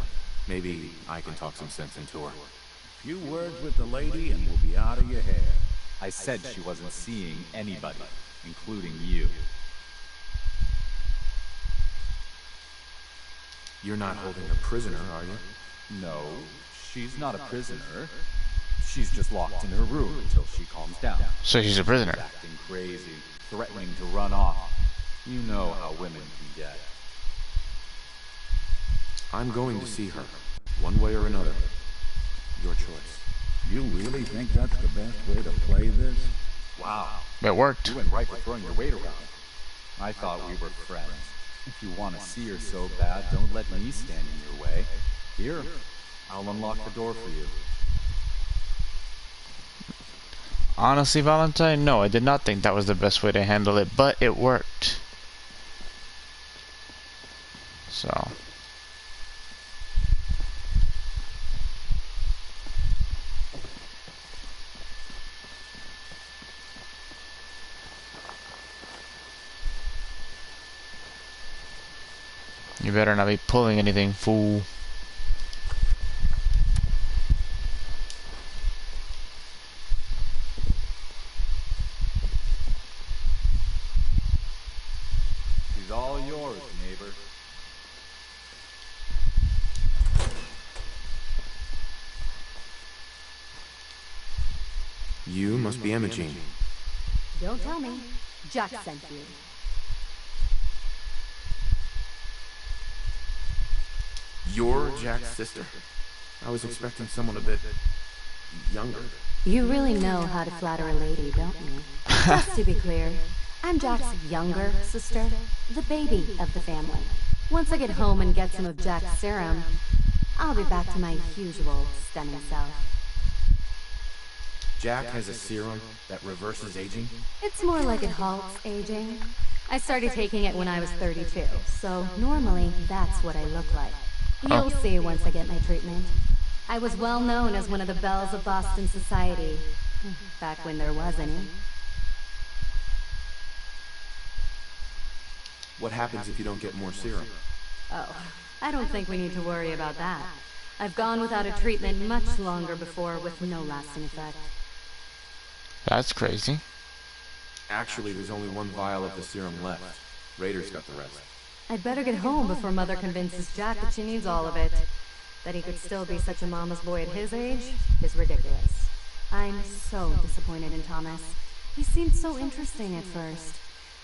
Maybe I can talk some sense into her. Few words with the lady and we'll be out of your hair. I said she wasn't seeing anybody, including you. You're not holding her prisoner, are you? No, she's not a prisoner. She's just locked in her room until she calms down. So she's a prisoner. She's acting crazy, threatening to run off. You know how women can get. I'm going to see her, one way or another. Your choice. You really think that's the best way to play this? Wow. It worked. You went right for throwing your weight around. I thought we were friends. If you want to see her so bad, don't let me stand in your way. Here, I'll unlock the door for you. Honestly, Valentine, no, I did not think that was the best way to handle it, but it worked. So... you better not be pulling anything, fool. She's all yours, neighbor. You must be Imogene. Don't tell me. Jack sent you. You're Jack's sister? I was expecting someone a bit... younger. You really know how to flatter a lady, don't you? Just to be clear, I'm Jack's younger sister, the baby of the family. Once I get home and get some of Jack's serum, I'll be back to my usual stunning self. Jack has a serum that reverses aging? It's more like it halts aging. I started taking it when I was 32, so normally that's what I look like. You'll see once I get my treatment. I was well known as one of the belles of Boston society, back when there was any. What happens if you don't get more serum? Oh, I don't think we need to worry about that. I've gone without a treatment much longer before with no lasting effect. That's crazy. Actually, there's only one vial of the serum left. Raiders got the rest. I'd better get home before Mother convinces Jack that she needs all of it. That he could still be such a mama's boy at his age is ridiculous. I'm so disappointed in Thomas. He seemed so interesting at first.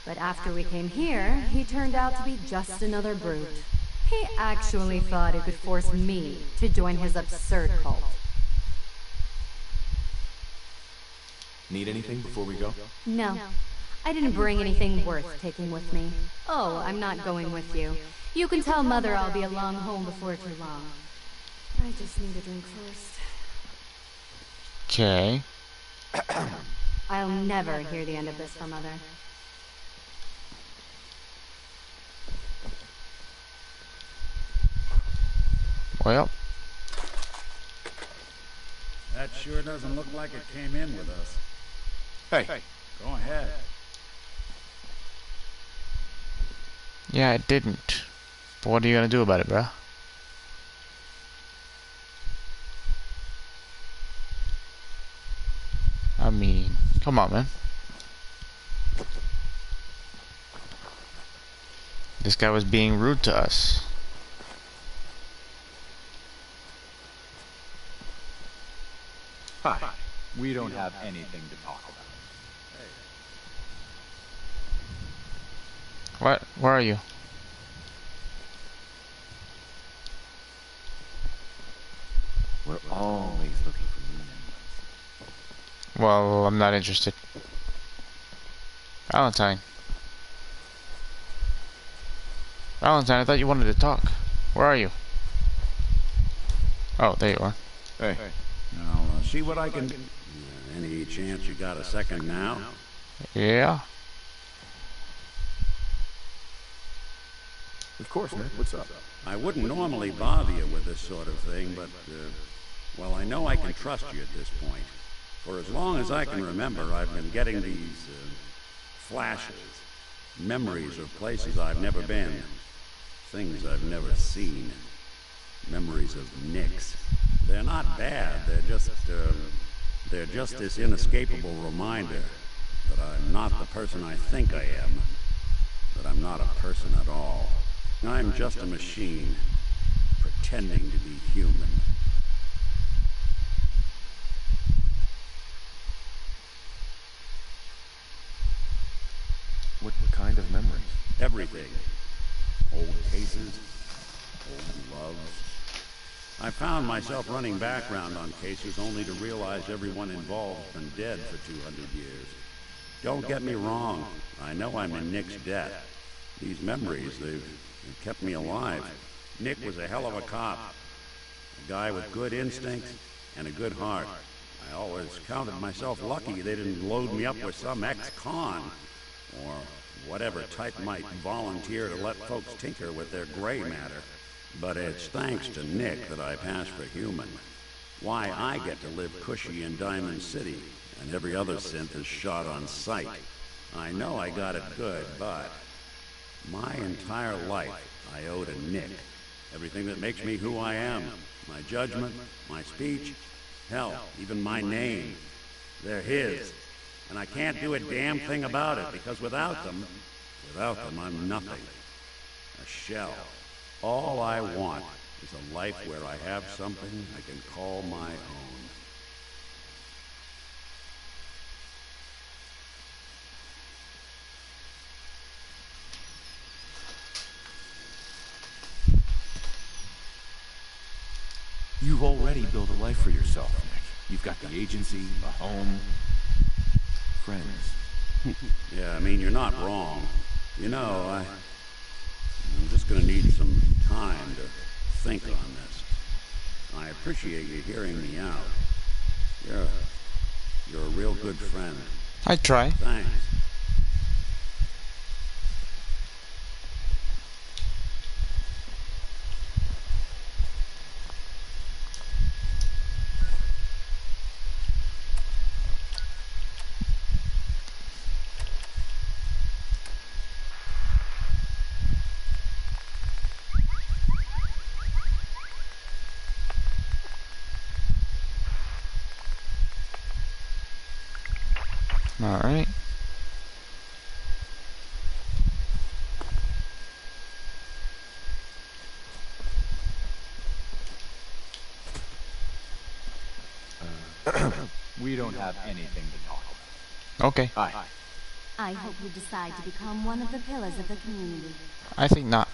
But after we came here, he turned out to be just another brute. He actually thought he could force me to join his absurd cult. Need anything before we go? No. I didn't bring anything worth taking with me. Oh, I'm not going with you. You can tell Mother I'll be along home before too long. I just need a drink first. Okay. I'll never hear the end of this from Mother. Well. That sure doesn't look like it came in with us. Hey. Go ahead. Yeah, it didn't. But what are you gonna do about it, bruh? I mean, come on, man. This guy was being rude to us. Hi. We don't have anything to talk about. What? Where are you? We're always looking for new members. Well, I'm not interested. Valentine. Valentine, I thought you wanted to talk. Where are you? Oh, there you are. Hey. Now, see what I can do. Any chance you got a second now? Yeah. Of course, Nick. What's up? I wouldn't normally bother you with this sort of thing, but, well, I know I can trust you at this point. For as long as I can remember, I've been getting these, flashes, memories of places I've never been, things I've never seen, memories of Nicks. They're not bad, they're just this inescapable reminder that I'm not the person I think I am, that I'm not a person at all. I'm just a machine, pretending to be human. What kind of memories? Everything. Old cases, old loves. I found myself running background on cases only to realize everyone involved has been dead for 200 years. Don't get me wrong, I know I'm in Nick's debt. These memories, they've kept me alive. Nick was a hell of a cop. A guy with good instincts and a good heart. I always counted myself lucky they didn't load me up with some ex-con, or whatever type might volunteer to let folks tinker with their gray matter. But it's thanks to Nick that I pass for human. Why I get to live cushy in Diamond City, and every other synth is shot on sight. I know I got it good, but my entire life I owe to Nick. Everything that makes me who I am. My judgment, my speech, hell, even my name. They're his. And I can't do a damn thing about it, because without them, I'm nothing. A shell. All I want is a life where I have something I can call my own. You've already built a life for yourself, Nick. You've got the agency, a home, friends. Yeah, I mean, you're not wrong. You know, I'm just gonna need some time to think on this. I appreciate you hearing me out. You're a real good friend. I try. Thanks. Alright. anything to talk about. Okay. Hi. I hope you decide to become one of the pillars of the community. I think not.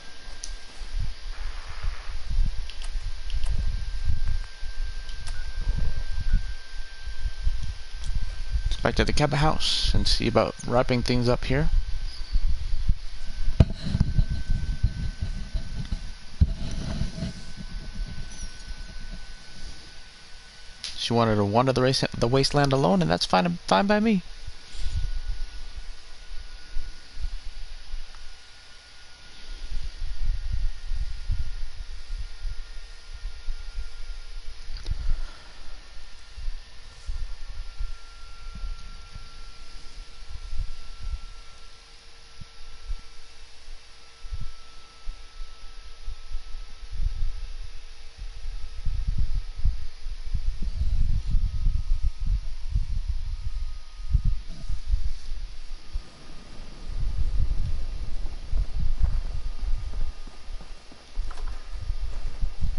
Let's back to the cabin house and see about wrapping things up here. She wanted to wander the wasteland alone, and that's fine by me.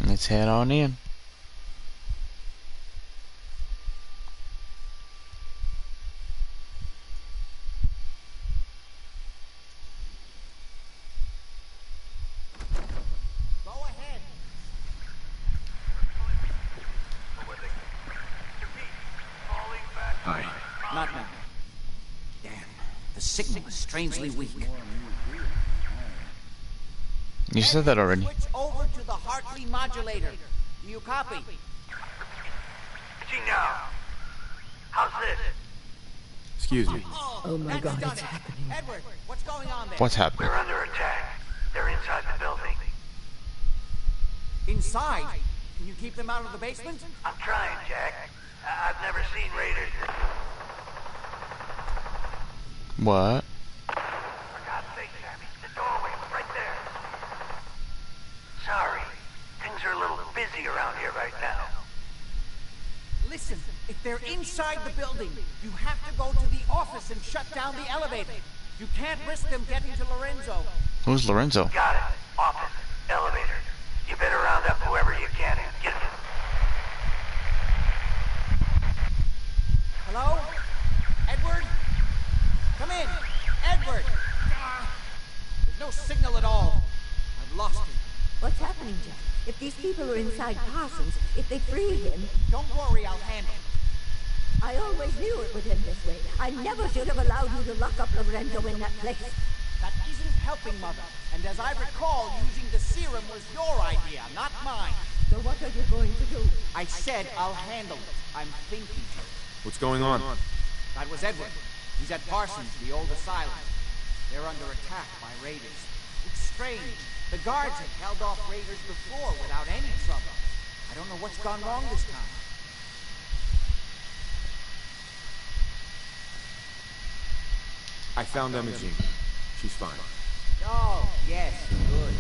Let's head on in. Go ahead. Hi. Not now. Damn, the signal is strangely weak. You said that already. Switch over to the Hartley modulator. Do you copy? now. How's this? Excuse me. Oh my God, it's happening. Edward, what's going on there? What's happening? We're under attack. They're inside the building. Inside? Can you keep them out of the basement? I'm trying, Jack. I've never seen raiders. What? For God's sake, Sammy, the doorway was right there. Sorry, things are a little busy around here right now. Listen, if they're inside the building, you have to go to the office and shut down the elevator. You can't risk them getting to Lorenzo. Who's Lorenzo? Got it. Office, elevator. You better round up whoever you can and get them. Hello? Edward? Come in. Edward! There's no signal at all. I've lost him. What's happening, Jack? If these people are inside Parsons, if they free him... Don't worry, I'll handle it. I always knew it would end this way. I never should have allowed you to lock up Lorenzo in that place. That isn't helping, Mother. And as I recall, using the serum was your idea, not mine. So what are you going to do? I said I'll handle it. I'm thinking. What's going on? That was Edward. He's at Parsons, the old asylum. They're under attack by raiders. It's strange. The guards have held off raiders before without any trouble. I don't know what's gone wrong this time. I found Imogene. She's fine. Oh, yes, good.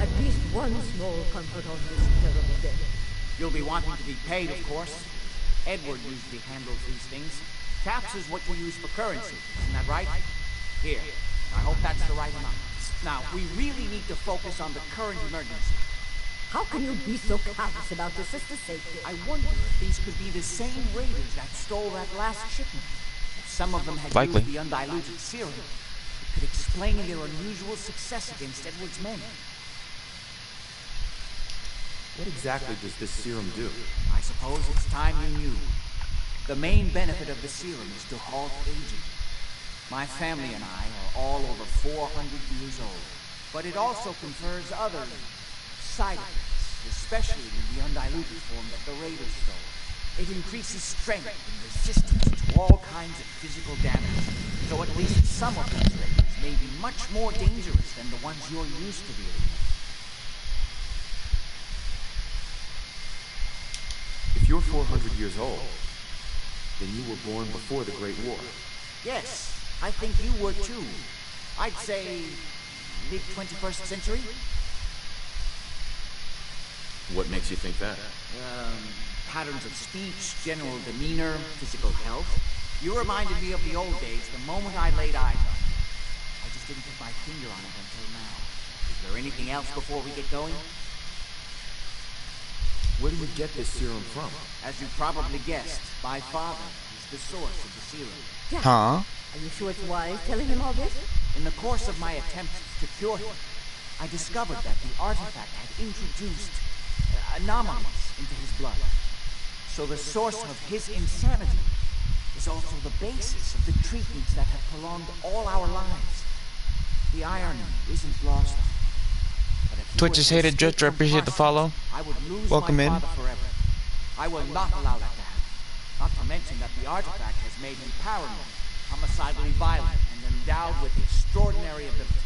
At least one small comfort on this terrible day. You'll be wanting to be paid, of course. Edward usually handles these things. Caps is what you use for currency, isn't that right? Here, I hope that's the right amount. Now, we really need to focus on the current emergency. How can you be so callous about your sister's safety? I wonder if these could be the same raiders that stole that last shipment. If some of them had Likely. used the undiluted serum, it could explain their unusual success against Edward's men. What exactly does this serum do? I suppose it's time you knew. The main benefit of the serum is to halt aging. My family and I are all over 400 years old. But it also confers other side effects, especially in the undiluted form that the raiders stole. It increases strength and resistance to all kinds of physical damage. So at least some of these raiders may be much more dangerous than the ones you're used to dealing with. If you're 400 years old, then you were born before the Great War. Yes, I think you were too. I'd say mid-21st century. What makes you think that? Patterns of speech, general demeanor, physical health. You reminded me of the old days the moment I laid eyes on you. I just didn't put my finger on it until now. Is there anything else before we get going? Where do you get this serum from? As you probably guessed, my father is the source of the serum. Huh? Are you sure it's wise telling him all this? In the course of my attempts to cure him, I discovered that the artifact had introduced anomalies into his blood. So the source of his insanity is also the basis of the treatments that have prolonged all our lives. The irony isn't lost. But if he Twitch were is to hated escape Drifter, from appreciate the follow. I would lose Welcome my in. father forever. I will not allow that to happen. Not to mention that the artifact has made him paranoid, homicidally violent, and endowed with extraordinary ability.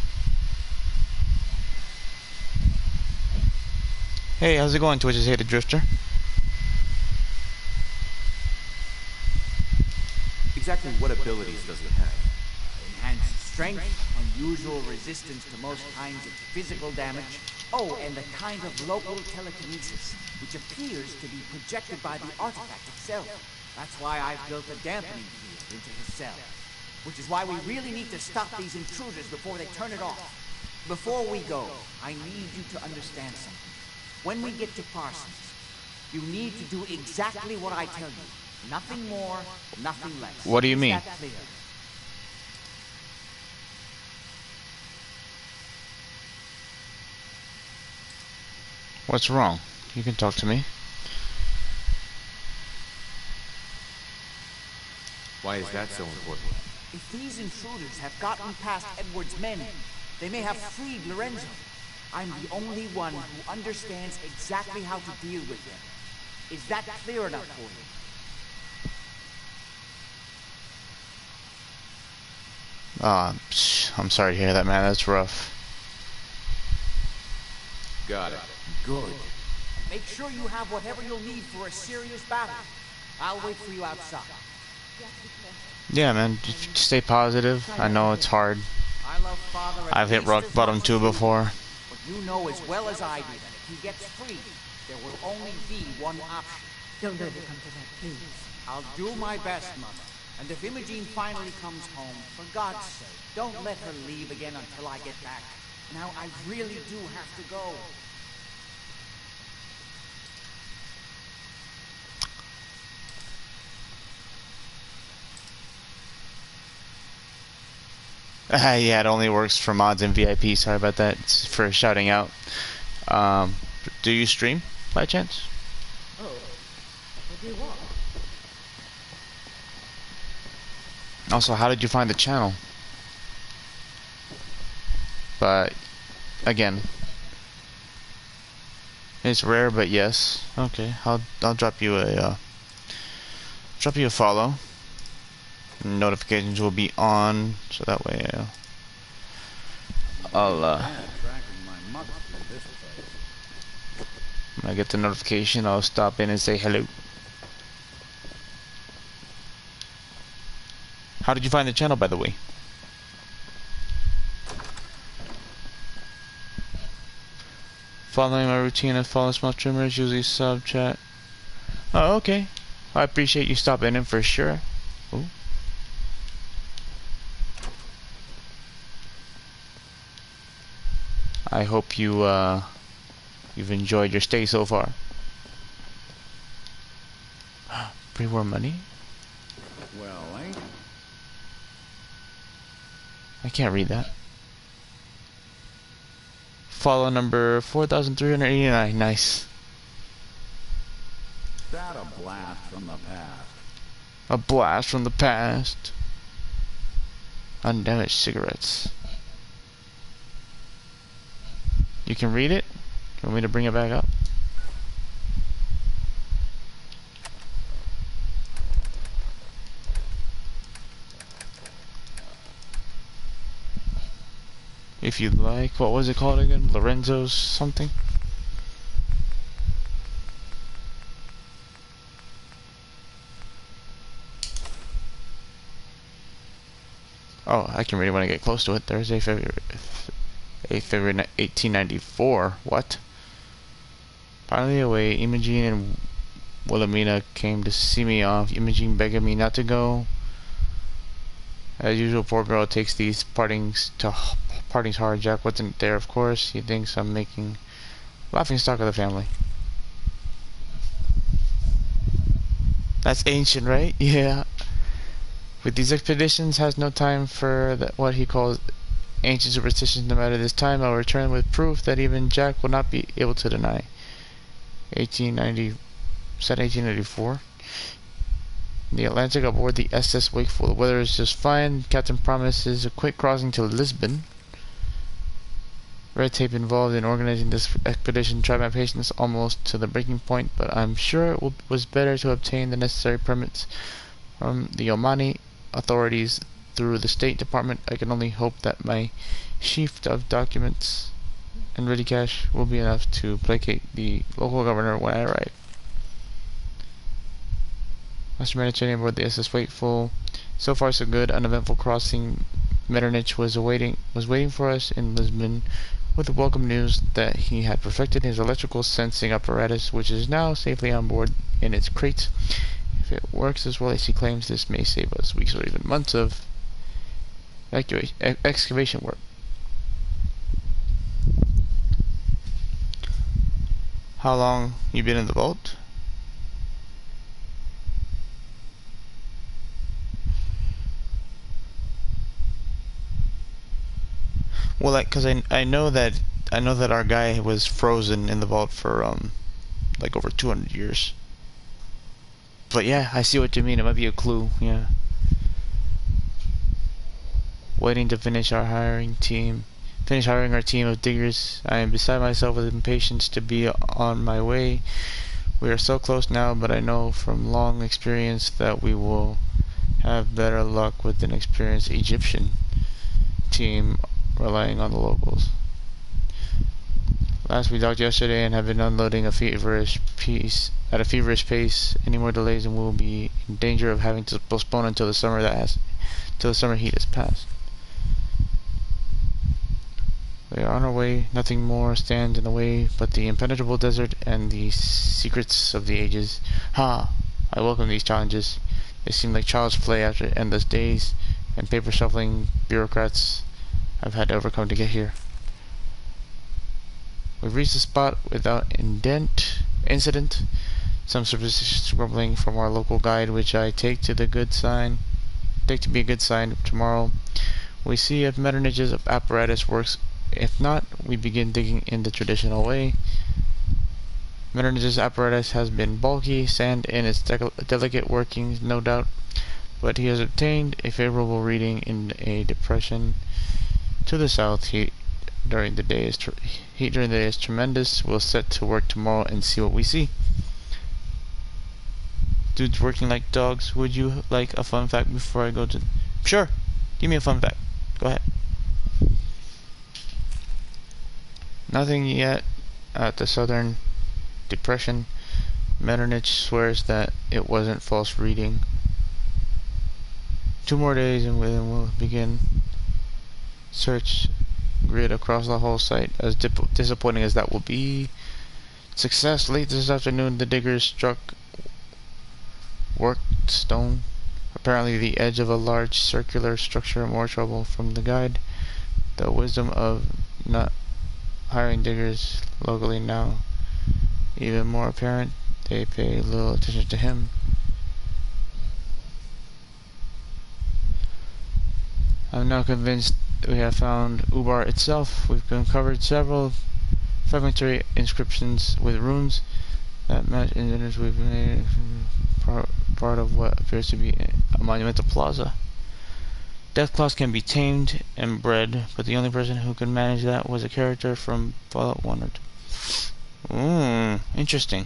Hey, how's it going, Twitch is hated Drifter? Exactly what abilities does he have? Enhanced strength, unusual resistance to most kinds of physical damage. Oh, and a kind of local telekinesis, which appears to be projected by the artifact itself. That's why I've built a dampening field into his cell. Which is why we really need to stop these intruders before they turn it off. Before we go, I need you to understand something. When we get to Parsons, you need to do exactly what I tell you. Nothing more, nothing less. What do you mean? Is that clear? What's wrong? You can talk to me. Why is that so important? If these intruders have gotten past Edward's men, they may have freed Lorenzo. I'm the only one who understands exactly how to deal with them. Is that clear enough for you? I'm sorry to hear that, man. That's rough. Got it. Good. Make sure you have whatever you'll need for a serious battle. I'll wait for you outside. Yeah, man. Just stay positive. I know it's hard. I love Father at I've hit least rock as bottom much too as you. before. But you know as well as I do that if he gets free, there will only be one option. Don't let it come to that, please. I'll do my best, Mother. And if Imogene finally comes home, for God's sake, don't let her leave again until I get back. Now, I really do have to go. Yeah, it only works for mods and VIP. Sorry about that. It's for shouting out. Do you stream by chance? Oh, what do you want? Also, how did you find the channel? But again, it's rare, but yes. Okay, I'll drop you a follow. Notifications will be on, so that way I'll when I get the notification, I'll stop in and say hello. How did you find the channel, by the way? Following my routine of following small streamers, usually sub chat. Oh, okay. I appreciate you stopping in for sure. Ooh. I hope you've enjoyed your stay so far. Pre-war money? Well, eh? I can't read that. Follow number 4,389. Nice. That a blast from the past. A blast from the past. Undamaged cigarettes. You can read it? You want me to bring it back up? If you'd like. What was it called again? Lorenzo's something? Oh, I can read it when I get close to it. Thursday, February 1894. What? Finally away, Imogene and Wilhelmina came to see me off. Imogene begged me not to go. As usual, poor girl takes these partings hard. Jack wasn't there, of course. He thinks I'm making laughing stock of the family. That's ancient, right? Yeah. With these expeditions, has no time for what he calls ancient superstitions. No matter this time, I'll return with proof that even Jack will not be able to deny. 1890, said 1884. The Atlantic aboard the SS Wakeful. The weather is just fine. Captain promises a quick crossing to Lisbon. Red tape involved in organizing this expedition tried my patience almost to the breaking point, but I'm sure it was better to obtain the necessary permits from the Omani authorities through the State Department. I can only hope that my sheaf of documents and ready cash will be enough to placate the local governor when I arrive. Master Mediterranean aboard the SS Wakeful. So far so good. Uneventful crossing. Metternich was waiting for us in Lisbon with the welcome news that he had perfected his electrical sensing apparatus, which is now safely on board in its crate. If it works as well as he claims, this may save us weeks or even months of excavation work. How long you been in the vault? Well, like, cause I know that our guy was frozen in the vault for like over 200 years. But yeah, I see what you mean. It might be a clue. Yeah. Waiting to finish hiring our team of diggers. I am beside myself with impatience to be on my way. We are so close now, but I know from long experience that we will have better luck with an experienced Egyptian team relying on the locals. Last we docked yesterday and have been unloading at a feverish pace. Any more delays and we'll be in danger of having to postpone until the summer heat has passed. We are on our way. Nothing more stands in the way but the impenetrable desert and the secrets of the ages. Ha! I welcome these challenges. They seem like child's play after endless days and paper shuffling bureaucrats I've had to overcome to get here. We've reached the spot without incident. Some superstitious grumbling from our local guide, which I take to be a good sign. Tomorrow we see if Metternich's apparatus works. If not, we begin digging in the traditional way. Metternich's apparatus has been bulky, sand in its delicate workings, no doubt, but he has obtained a favorable reading in a depression to the south. Heat during the day is tremendous. We'll set to work tomorrow and see what we see. Dudes working like dogs. Would you like a fun fact before I go to... Sure. Give me a fun fact. Go ahead. Nothing yet at the southern depression. Metternich swears that it wasn't false reading. 2 more days and then we'll begin search grid across the whole site. As disappointing as that will be. Success. Late this afternoon the diggers struck worked stone. Apparently the edge of a large circular structure. More trouble from the guide. The wisdom of not hiring diggers locally now even more apparent. They pay little attention to him. I'm now convinced we have found Ubar itself. We've uncovered several fragmentary inscriptions with runes that match indentures we've made part of what appears to be a monumental plaza. Deathclaws can be tamed and bred, but the only person who could manage that was a character from Fallout 1 or 2. Interesting.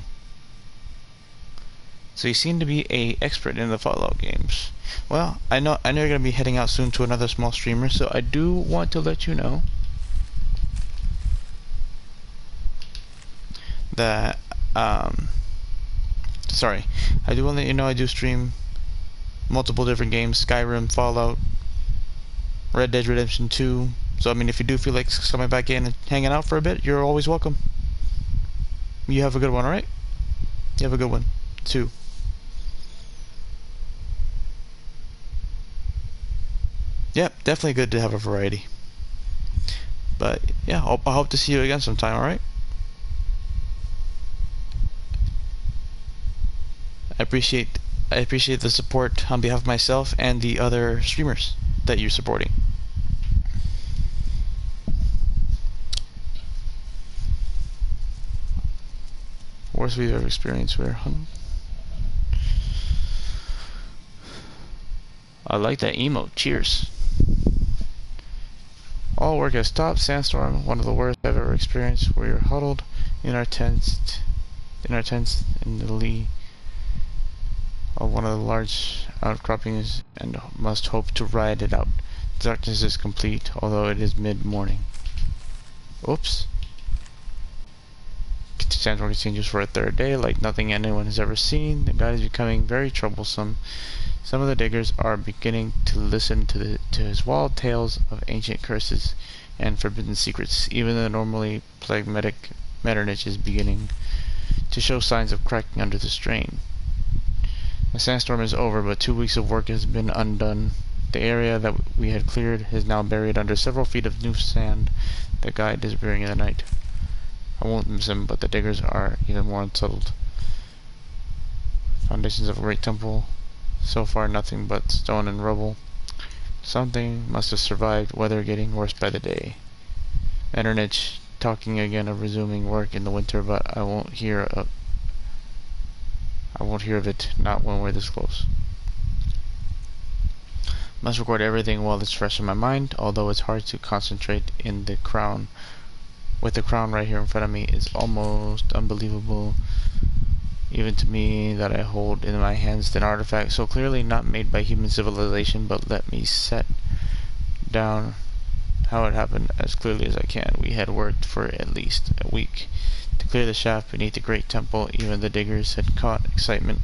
So you seem to be an expert in the Fallout games. Well, I know you're going to be heading out soon to another small streamer, so I do want to let you know that, I do want to let you know I do stream multiple different games, Skyrim, Fallout, Red Dead Redemption 2. So, I mean, if you do feel like coming back in and hanging out for a bit, you're always welcome. You have a good one, alright? You have a good one, too. Yep, definitely good to have a variety. But, yeah, I hope to see you again sometime, alright? I appreciate I appreciate the support on behalf of myself and the other streamers that you're supporting. Worst we've ever experienced. I like that emote. Cheers. All work has stopped. Sandstorm, one of the worst I've ever experienced. We are huddled in our tents in the lee of one of the large outcroppings and must hope to ride it out. Darkness is complete, although it is mid-morning. Oops. Sandstorm continues for a third day, like nothing anyone has ever seen. The guide is becoming very troublesome. Some of the diggers are beginning to listen to his wild tales of ancient curses and forbidden secrets. Even the normally phlegmatic Metternich is beginning to show signs of cracking under the strain. The sandstorm is over, but 2 weeks of work has been undone. The area that we had cleared is now buried under several feet of new sand. The guide disappearing in the night. I won't miss him, but the diggers are even more unsettled. Foundations of a great temple. So far nothing but stone and rubble. Something must have survived, weather getting worse by the day. Metternich talking again of resuming work in the winter, but I won't hear of it, not when we're this close. Must record everything while it's fresh in my mind, although it's hard to concentrate in the crown. With the crown right here in front of me, it's almost unbelievable, even to me, that I hold in my hands an artifact so clearly not made by human civilization, but let me set down how it happened as clearly as I can. We had worked for at least a week to clear the shaft beneath the great temple. Even the diggers had caught excitement.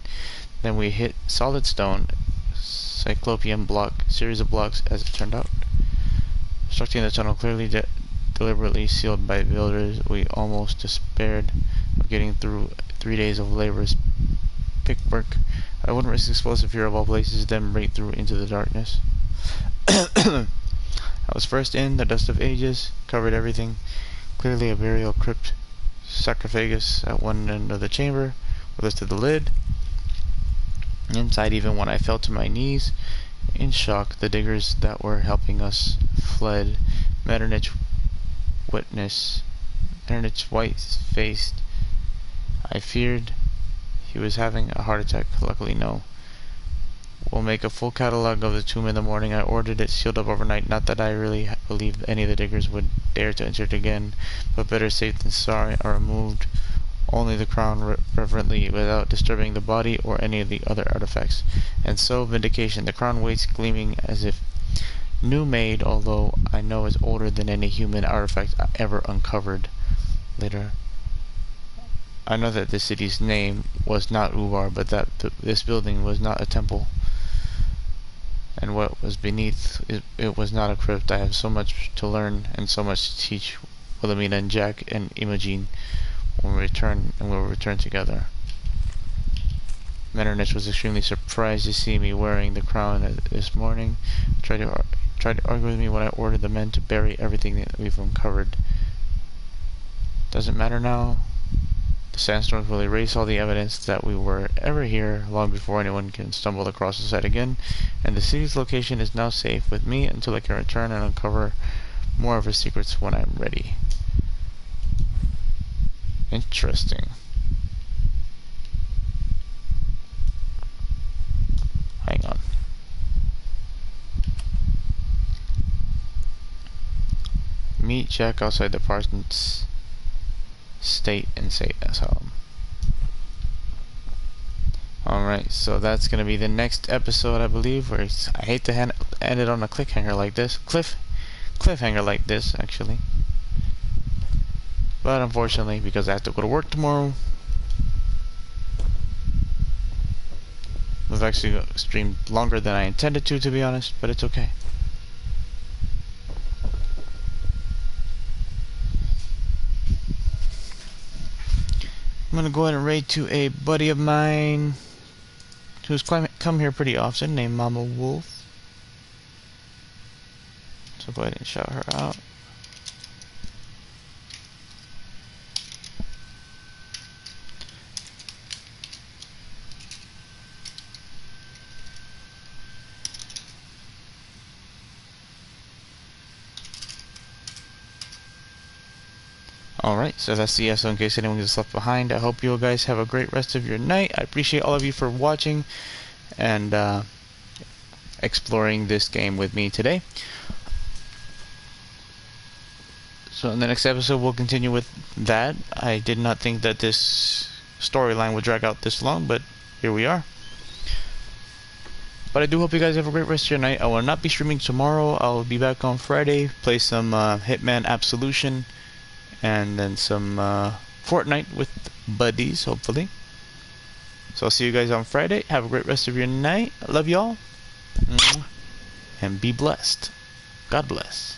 Then we hit solid stone, cyclopean block, series of blocks as it turned out. Constructing the tunnel clearly deliberately sealed by builders, we almost despaired of getting through 3 days of laborious pickwork. I wouldn't risk explosive here of all places, then break through into the darkness. I was first in. The dust of ages covered everything. Clearly a burial crypt. Sarcophagus at one end of the chamber, with us to the lid. Inside, even when I fell to my knees in shock, the diggers that were helping us fled. Metternich white-faced. I feared he was having a heart attack. Luckily, no. We'll make a full catalog of the tomb in the morning. I ordered it sealed up overnight. Not that I really believed any of the diggers would dare to enter it again, but better safe than sorry. I removed only the crown reverently, without disturbing the body or any of the other artifacts. And so, vindication. The crown waits gleaming as if new made, although I know it's older than any human artifact I ever uncovered. Later, I know that this city's name was not Ubar, but that this building was not a temple. And what was beneath it was not a crypt. I have so much to learn and so much to teach Wilhelmina and Jack and Imogen when we will return together. Metternich was extremely surprised to see me wearing the crown this morning. Tried to argue with me when I ordered the men to bury everything that we've uncovered. Doesn't matter now. The sandstorms will erase all the evidence that we were ever here long before anyone can stumble across the site again, and the city's location is now safe with me until I can return and uncover more of her secrets when I'm ready. Interesting. Hang on. Meet Jack outside the Parsons State Insane Asylum. Alright, so that's gonna be the next episode, I believe. Where I hate to end it on a cliffhanger like this. Cliffhanger like this, actually. But unfortunately, because I have to go to work tomorrow, we've actually streamed longer than I intended to be honest, but it's okay. I'm gonna go ahead and raid to a buddy of mine who's come here pretty often, named Mama Wolf. So go ahead and shout her out. Alright, so that's the ESO in case anyone gets left behind. I hope you guys have a great rest of your night. I appreciate all of you for watching and exploring this game with me today. So in the next episode we'll continue with that. I did not think that this storyline would drag out this long, but here we are. But I do hope you guys have a great rest of your night. I will not be streaming tomorrow. I'll be back on Friday, play some Hitman Absolution, and then some Fortnite with buddies, hopefully. So I'll see you guys on Friday. Have a great rest of your night. I love y'all. And be blessed. God bless.